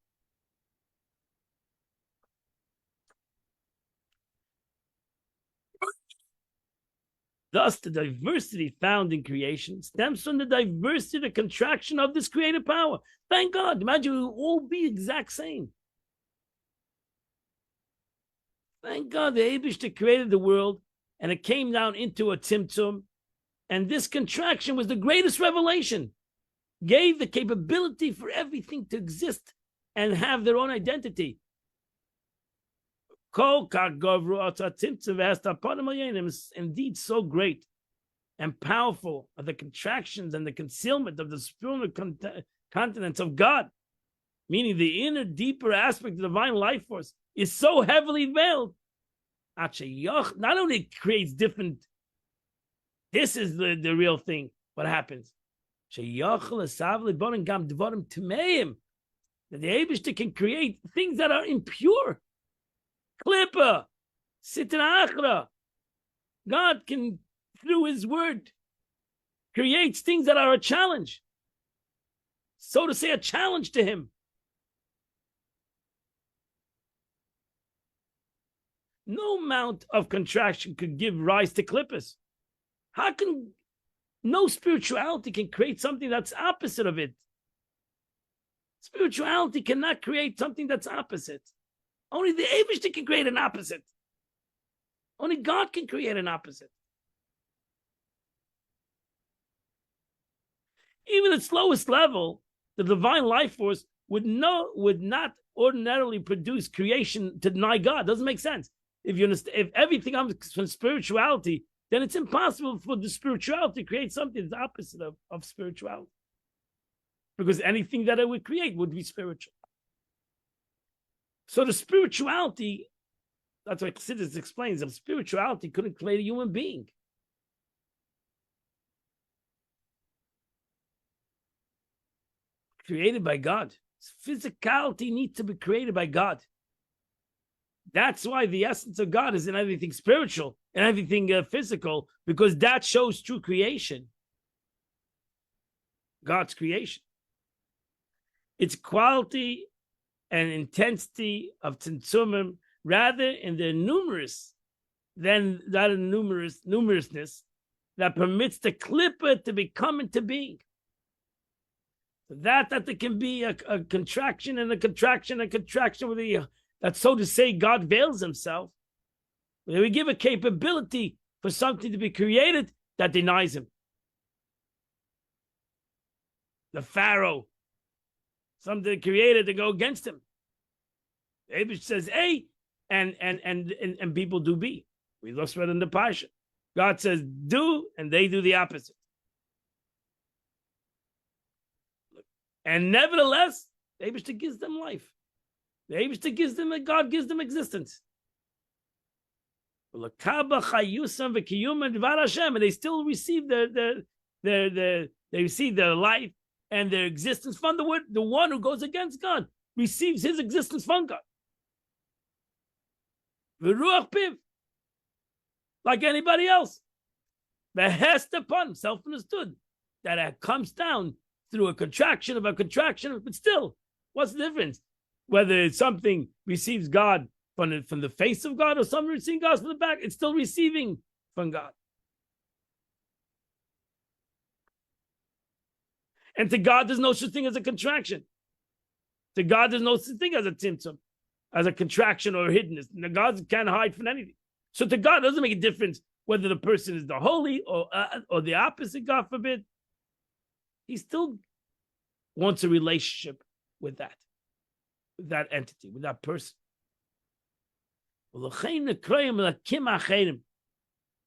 Thus, the diversity found in creation stems from the diversity, the contraction of this creative power. Thank God. Imagine we will all be exact same. Thank God the Eibishter created the world and it came down into a tzimtzum. And this contraction was the greatest revelation. Gave the capability for everything to exist and have their own identity. Indeed, so great and powerful are the contractions and the concealment of the spiritual continents of God, meaning the inner, deeper aspect of the divine life force is so heavily veiled. Not only creates different, this is the real thing, what happens. That the Eibishter can create things that are impure. Klippa, Sitra Achra. God can, through his word, creates things that are a challenge. so to say, a challenge to him. No amount of contraction could give rise to clippers. How can no spirituality can create something that's opposite of it? Spirituality cannot create something that's opposite. Only the Eibishter can create an opposite. Only God can create an opposite. Even at its lowest level, the divine life force would not ordinarily produce creation to deny God. Doesn't make sense. If you understand, if everything comes from spirituality, then it's impossible for the spirituality to create something that's opposite of spirituality. Because anything that it would create would be spiritual. So the spirituality, that's why Chassidus explains, that spirituality couldn't create a human being. Created by God. Physicality needs to be created by God. That's why the essence of God is in everything spiritual and everything physical, because that shows true creation. God's creation. Its quality and intensity of tzimtzumim, rather in their numerousness that permits the klippa to become into being. That there can be a contraction and a contraction and contraction with that, so to say, God veils himself. We give a capability for something to be created that denies him. The Pharaoh, something created to go against him. Abish says A, and people do B. We just read in the Parsha. God says do, and they do the opposite. And nevertheless, the Eibishter gives them life. The Eibishter gives them, God gives them existence. And they still receive they receive their life and their existence from the word. The one who goes against God receives his existence from God. Like anybody else. Behest upon, self-understood, that it comes down through a contraction, but still, what's the difference? Whether it's something receives God from the face of God or something receiving God from the back, it's still receiving from God. And to God, there's no such thing as a contraction. To God, there's no such thing as a tzimtzum, as a contraction or hiddenness. And God can't hide from anything. So to God, it doesn't make a difference whether the person is the holy or the opposite, God forbid. He still wants a relationship with that entity, with that person.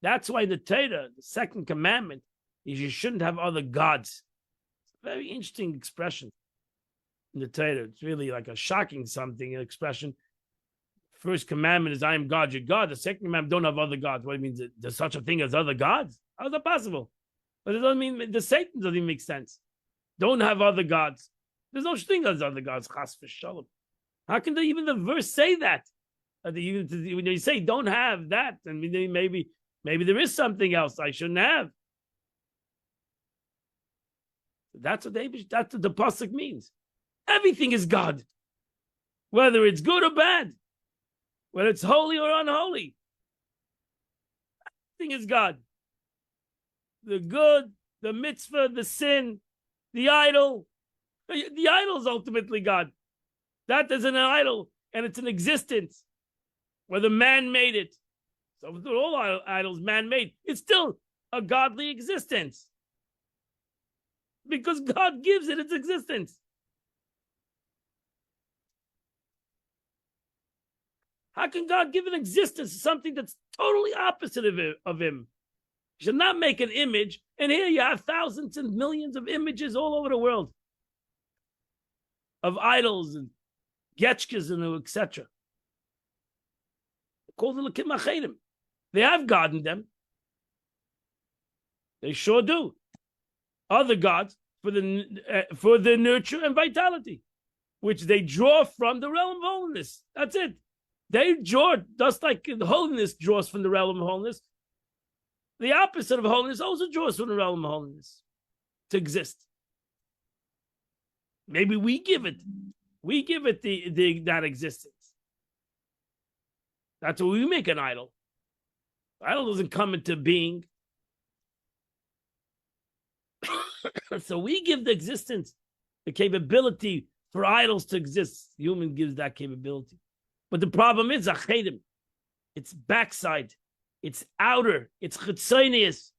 That's why the Torah, the second commandment, is you shouldn't have other gods. It's a very interesting expression in the Torah. It's really like a shocking expression. First commandment is, I am God, your God. The second commandment, don't have other gods. What it means, there's such a thing as other gods? How is that possible? But it doesn't mean, the Satan doesn't even make sense. Don't have other gods. There's no such thing as other gods. Chas v'shalom. How can even the verse say that? When you say don't have that, and maybe there is something else I shouldn't have. That's what the pasuk means. Everything is God, whether it's good or bad, whether it's holy or unholy. Everything is God. The good, the mitzvah, the sin, the idol. The idol is ultimately God. That is an idol, and it's an existence. Whether man made it. So all idols man-made. It's still a godly existence. Because God gives it its existence. How can God give an existence to something that's totally opposite of him? You should not make an image, and here you have thousands and millions of images all over the world of idols and getchkas and etc. Called the Lakim Achedim. They have God in them. They sure do. Other gods for the nurture and vitality, which they draw from the realm of holiness. That's it. They draw, just like the holiness draws from the realm of holiness. The opposite of holiness also draws from the realm of holiness to exist. Maybe we give it that existence. That's what we make an idol. Idol doesn't come into being. So we give the existence, the capability for idols to exist. The human gives that capability. But the problem is, achedim, it's backside, it's outer, it's chitzonius.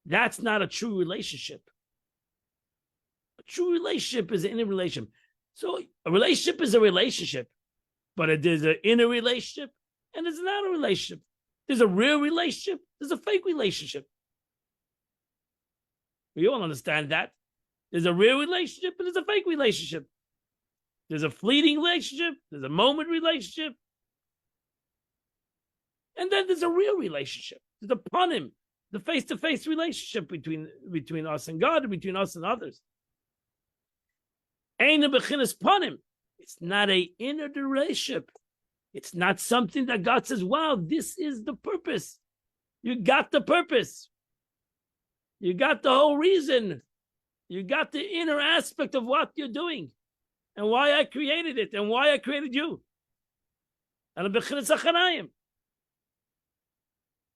That's not a true relationship. A true relationship is an inner relationship. So a relationship is a relationship, but there's an inner relationship and there's an outer relationship. There's a real relationship, there's a fake relationship. We all understand that. There's a real relationship and there's a fake relationship. There's a fleeting relationship, there's a moment relationship, and then there's a real relationship. There's a panim, the face-to-face relationship between us and God, and between us and others. Ein bechinas panim. It's not an inner relationship. It's not something that God says, wow, this is the purpose. You got the purpose. You got the whole reason. You got the inner aspect of what you're doing and why I created it and why I created you. And bechinas achanayim.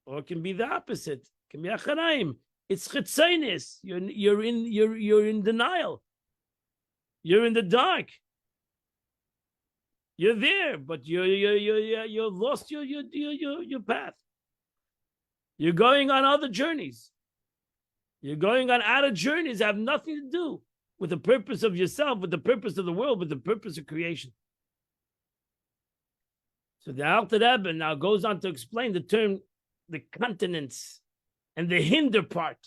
Or it can be the opposite. It can be achanayim. It's chitzonius. You're in denial. You're in the dark. You're there, but you're lost your path. You're going on other journeys. You're going on outer journeys that have nothing to do with the purpose of yourself, with the purpose of the world, with the purpose of creation. So the Alter Rebbe now goes on to explain the term, the continence and the hinder part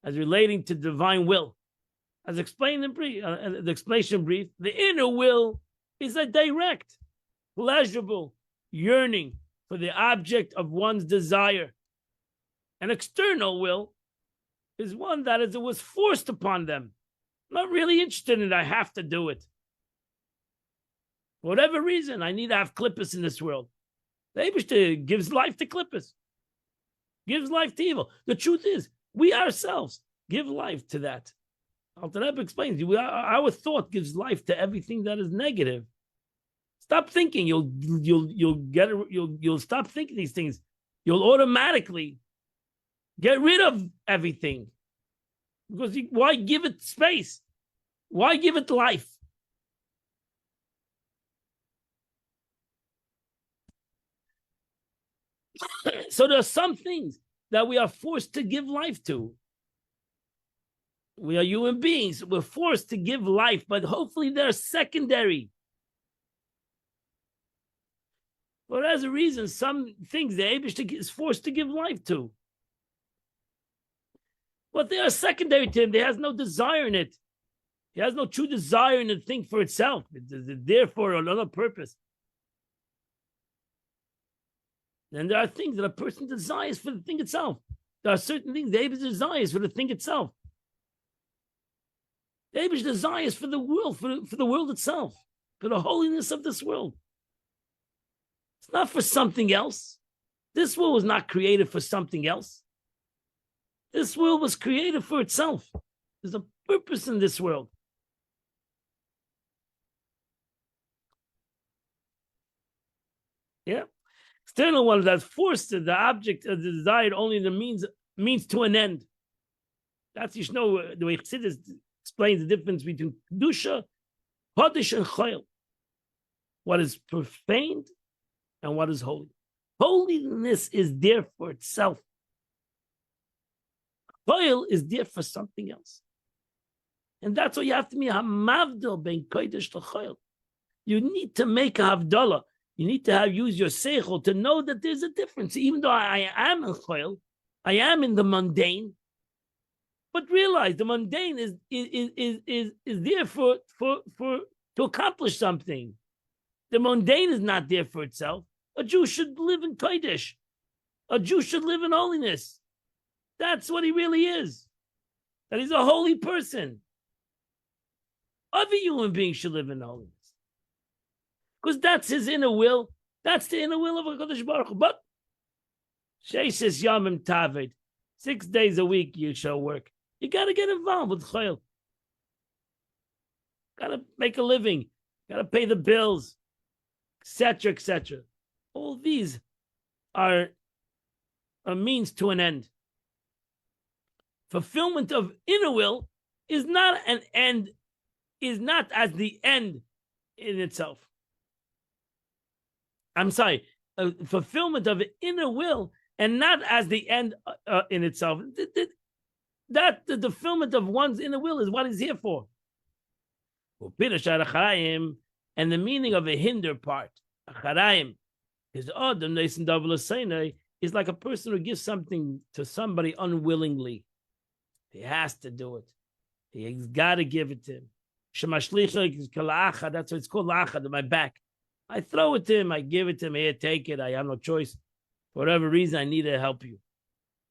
as relating to divine will. As explained in brief, the explanation brief, the inner will is a direct, pleasurable yearning for the object of one's desire. An external will is one that it was forced upon them. I'm not really interested in it. I have to do it. For whatever reason, I need to have klippus in this world. The Eibishter gives life to klippus, gives life to evil. The truth is, we ourselves give life to that. Alter Rebbe explains, our thought gives life to everything that is negative. Stop thinking. You'll stop thinking these things. You'll automatically get rid of everything. Because why give it space? Why give it life? So there are some things that we are forced to give life to. We are human beings. We're forced to give life, but hopefully they're secondary. For as a reason, some things the Eibishter is forced to give life to. But they are secondary to him. He has no desire in it. He has no true desire in the thing for itself. It's there for another purpose. And there are things that a person desires for the thing itself. There are certain things the Eibishter desires for the thing itself. The Eibishter desires for the world, for the world itself, for the holiness of this world. It's not for something else. This world was not created for something else. This world was created for itself. There's a purpose in this world. Yeah. External one that's forced to the object of the desired only the means to an end. That's the way Chassidus explains the difference between Kedusha, Kodesh, and Chayil. What is profaned and what is holy. Holiness is there for itself. Chayil is there for something else. And that's why you have to be hamavdil ben Kodesh to Chayil. You need to make a havdalah. You need to use your seichel to know that there's a difference. Even though I am in Chayil, I am in the mundane, but realize the mundane is there for to accomplish something. The mundane is not there for itself. A Jew should live in Kodesh. A Jew should live in holiness. That's what he really is. That he's a holy person. Every human being should live in holiness. Because that's his inner will. That's the inner will of HaKadosh Baruch Hu. But Sheishes Yamim Taved, 6 days a week you shall work. You got to get involved with Chayil. Gotta make a living, gotta pay the bills, etc., etc. All these are a means to an end. Fulfillment of inner will is not an end, is not as the end in itself. I'm sorry, fulfillment of inner will and not as the end in itself. That the fulfillment of one's inner will is what he's here for. And the meaning of a hinder part, is like a person who gives something to somebody unwillingly. He has to do it. He's got to give it to him. That's what it's called, lachad, on my back. I throw it to him, I give it to him, here, take it, I have no choice. For whatever reason, I need to help you.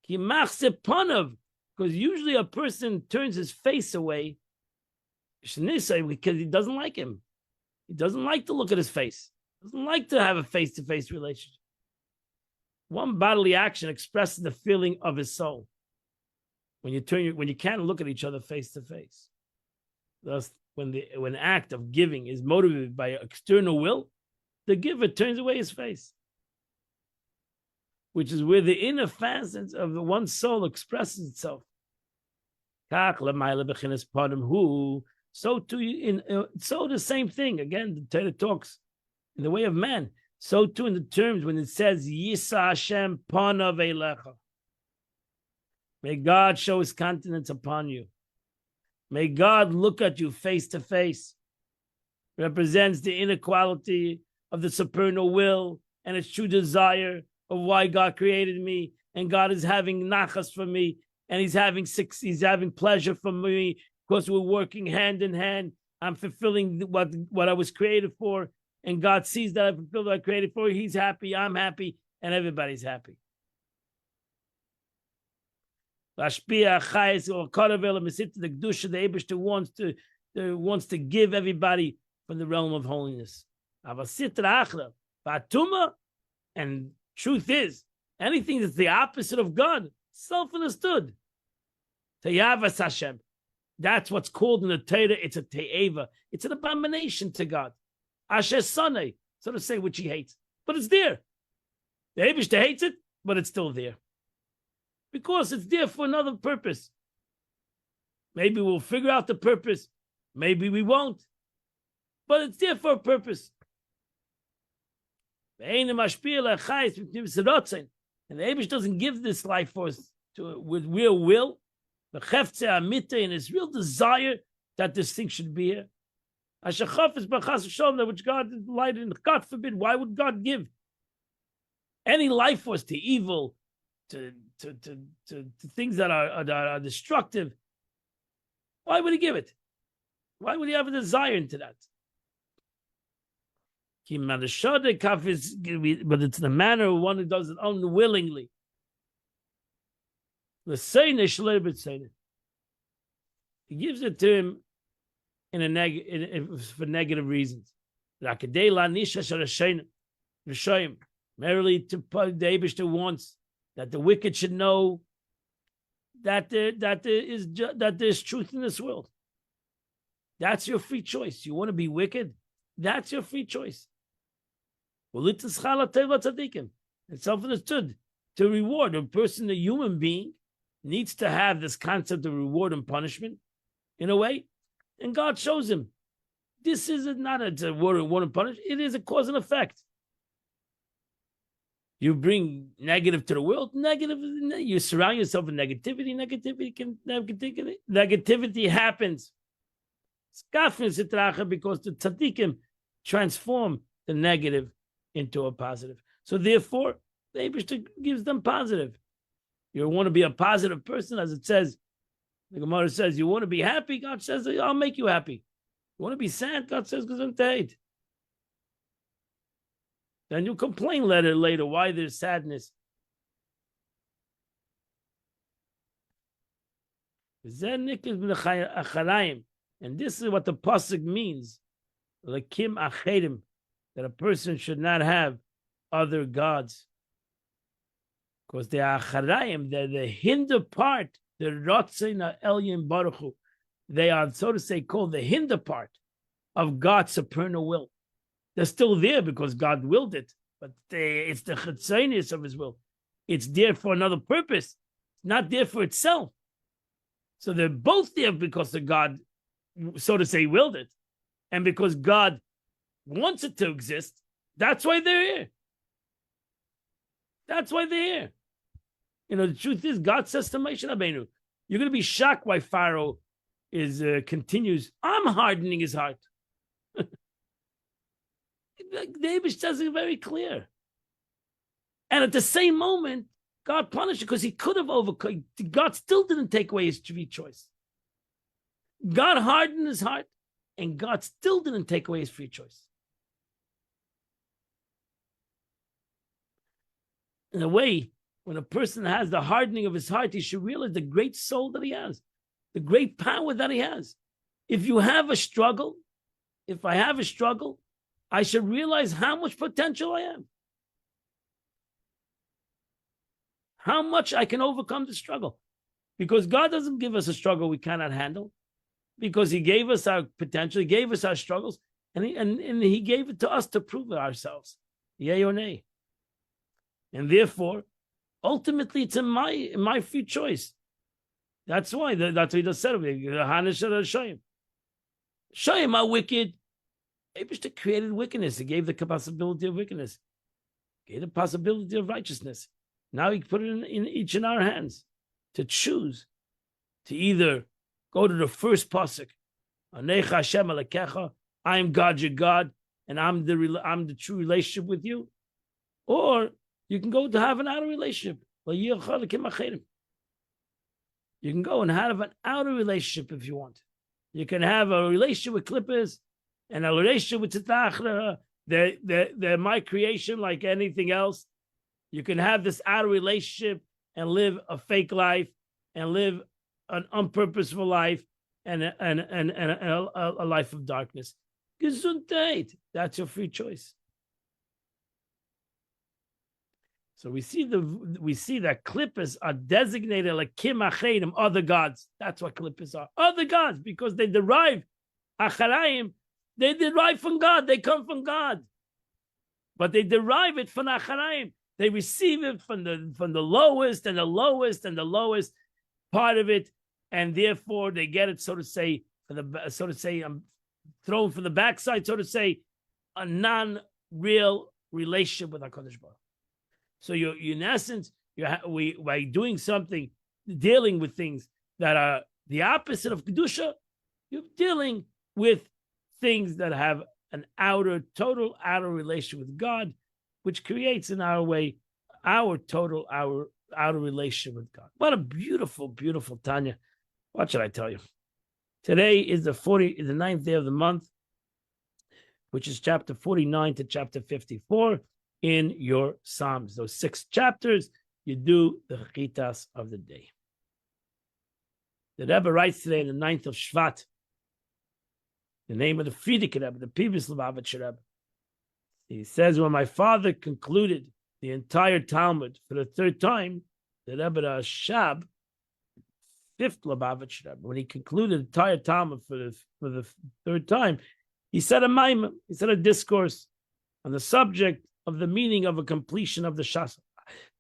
Because usually a person turns his face away because he doesn't like him. He doesn't like to look at his face. He doesn't like to have a face-to-face relationship. One bodily action expresses the feeling of his soul. When you can't look at each other face to face. Thus, when the act of giving is motivated by external will, the giver turns away his face, which is where the inner facets of one's soul expresses itself. So too, so the same thing. Again, the Torah talks in the way of man. So too in the terms when it says Yisa Hashem Panav Eilecha. May God show his countenance upon you. May God look at you face to face. Represents the inequality of the supernal will and its true desire of why God created me, and God is having nachas for me, and he's having pleasure for me because we're working hand in hand. I'm fulfilling what I was created for, and God sees that I fulfilled what I created for. He's happy, I'm happy, and everybody's happy. The Eibishter wants to give everybody from the realm of holiness. And truth is, anything that's the opposite of God, self-understood. Hashem. That's what's called in the Torah. It's a te'eva. It's an abomination to God. Asher Sanei, so to say, which he hates. But it's there. The Eibishter hates it, but it's still there. Because it's there for another purpose. Maybe we'll figure out the purpose. Maybe we won't. But it's there for a purpose. And the Eibush doesn't give this life force with real will. And his real desire that this thing should be here. Which God is delighted in. God forbid, why would God give any life force to evil, to things that are destructive? Why would he give it? Why would he have a desire into that? But it's the manner of one who does it unwillingly. He gives it to him for negative reasons. Merely to put the Eibishter wants that the wicked should know that there's truth in this world. That's your free choice. You want to be wicked? That's your free choice. It's self-understood. To reward a person, a human being, needs to have this concept of reward and punishment in a way, and God shows him this is not a reward and punishment. It is a cause and effect. You bring negative to the world, negative. You surround yourself with negativity. Negativity happens. Because the tzaddikim transform the negative into a positive. So therefore, the Eibishter gives them positive. You want to be a positive person, as it says, the Gemara says, you want to be happy, God says, I'll make you happy. You want to be sad, God says, gesundheit. Then you complain later why there's sadness. And this is what the pasuk means. Lakim achedim, that a person should not have other gods. Because they are acharayim, they're the hinder part, the rotzin elyon baruch hu. They are, so to say, called the hinder part. of God's supernal will. They're still there because God willed it, but it's the chitzonius of his will. It's there for another purpose, not there for itself. So they're both there because the God, so to say, willed it. And because God wants it to exist, that's why they're here. That's why they're here. You know, the truth is, God says to Moshe Rabbeinu, you're going to be shocked why Pharaoh continues. I'm hardening his heart. David says it very clear. And at the same moment, God punished it because he could have overcome. God still didn't take away his free choice. God hardened his heart, and God still didn't take away his free choice. In a way, when a person has the hardening of his heart, he should realize the great soul that he has, the great power that he has. If you have a struggle, if I have a struggle, I should realize how much potential I have. How much I can overcome the struggle. Because God doesn't give us a struggle we cannot handle. Because he gave us our potential, he gave us our struggles, and he gave it to us to prove it ourselves. Yea or nay. And therefore, ultimately, it's in my free choice. That's why, that's what he just said of me. Shayim are wicked. Abishta created wickedness. He gave the possibility of wickedness. He gave the possibility of righteousness. Now he put it in each in our hands to choose to either go to the first pasuk, Anecha Hashem Alekecha, I am God your God, and I'm the true relationship with you, or you can go to have an outer relationship. You can go and have an outer relationship if you want. You can have a relationship with clippers and a relationship with tzitach. They're my creation like anything else. You can have this outer relationship and live a fake life and live an unpurposeful life and a life of darkness. Gesundheit. That's your free choice. So we see that klippos are designated like kim achedim, other gods. That's what klippos are, other gods, because they derive acharayim. They derive from God. They come from God, but they derive it from acharayim. They receive it from the lowest and the lowest and the lowest part of it, and therefore they get it, so to say, thrown from the backside, so to say, a non-real relationship with HaKadosh Baruch. So you in essence, by doing something, dealing with things that are the opposite of Kedusha, you're dealing with things that have an total outer relation with God, which creates in our way our outer relationship with God. What a beautiful, beautiful Tanya. What should I tell you? Today is the 9th day of the month, which is chapter 49 to chapter 54 in your Psalms. Those 6 chapters, you do the Chitas of the day. The Rebbe writes today in the 9th of Shvat, the name of the Frierdiker Rebbe, the previous Lubavitcher Rebbe. He says, when my father concluded the entire Talmud for the 3rd time, the Rebbe Rashab, 5th Lubavitcher Rebbe, when he concluded the entire Talmud for the 3rd time, he said a maimon, he said a discourse on the subject of the meaning of a completion of the Shas.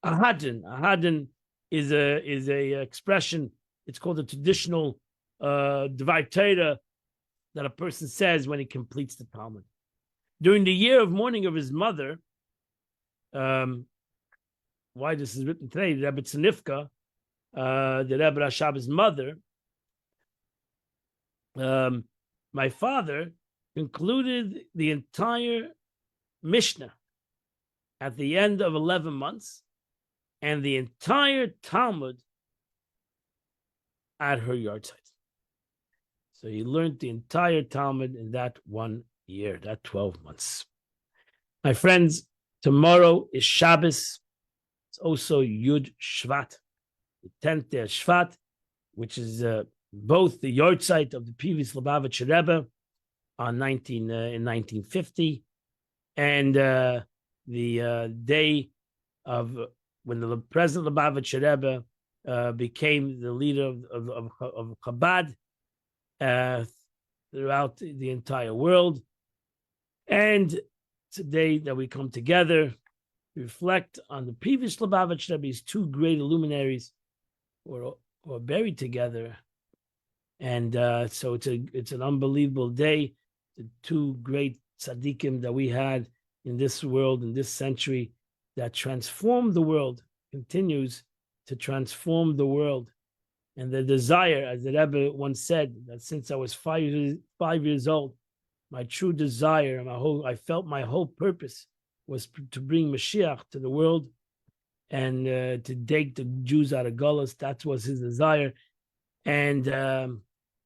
Ahadin is a expression. It's called a traditional Dvar Torah that a person says when he completes the Talmud. During the year of mourning of his mother, why this is written today, the Rebbe Tzanifka, the Rebbe Rashab's mother, my father concluded the entire Mishnah at the end of 11 months and the entire Talmud at her yahrzeit. So he learned the entire Talmud in that 1 year, that 12 months. My friends, tomorrow is Shabbos. It's also Yud Shvat, the 10th day of Shvat, which is both the yahrzeit of the previous Lubavitcher Rebbe in 1950, and the day of when the present Lubavitcher Rebbe became the leader of Chabad. throughout the entire world. And today that we come together to reflect on the previous Lubavitch Rebbe's two great luminaries who are buried together. And so it's an unbelievable day. The two great tzaddikim that we had in this world, in this century, that transformed the world, continues to transform the world. And the desire, as the Rebbe once said, that since I was 5 years old, my true desire, I felt my whole purpose was to bring Mashiach to the world and to take the Jews out of Gullus. That was his desire. And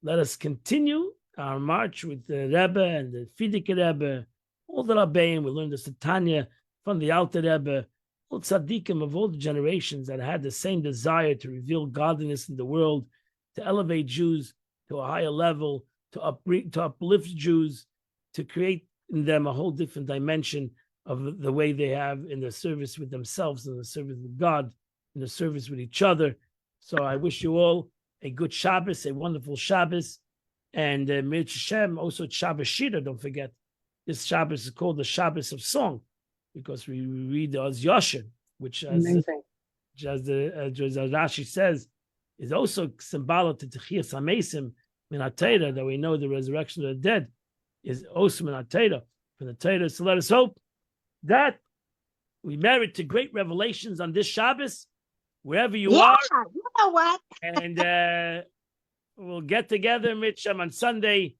let us continue our march with the Rebbe and the Frierdiker Rebbe, all the Rabbeim. We learned the Satanya from the Alter Rebbe, all tzaddikim of all the generations that had the same desire to reveal godliness in the world, to elevate Jews to a higher level, to uplift Jews, to create in them a whole different dimension of the way they have in the service with themselves, in the service with God, in the service with each other. So I wish you all a good Shabbos, a wonderful Shabbos, and Mir Hashem, also Shabbos Shira, don't forget. This Shabbos is called the Shabbos of Song, because we read the Oz Yosher, which as Rashi says, is also symbolic to Techias HaMesim min HaTorah, that we know the resurrection of the dead is also min HaTorah, from the Torah. So let us hope that we merit to great revelations on this Shabbos, wherever you are. You know what? And we'll get together, Mitcham, on Sunday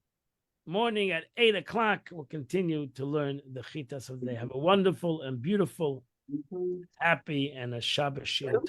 morning at 8 o'clock. We'll continue to learn the Chitas of the day. Have a wonderful and beautiful, happy, and a Shabbos Shir.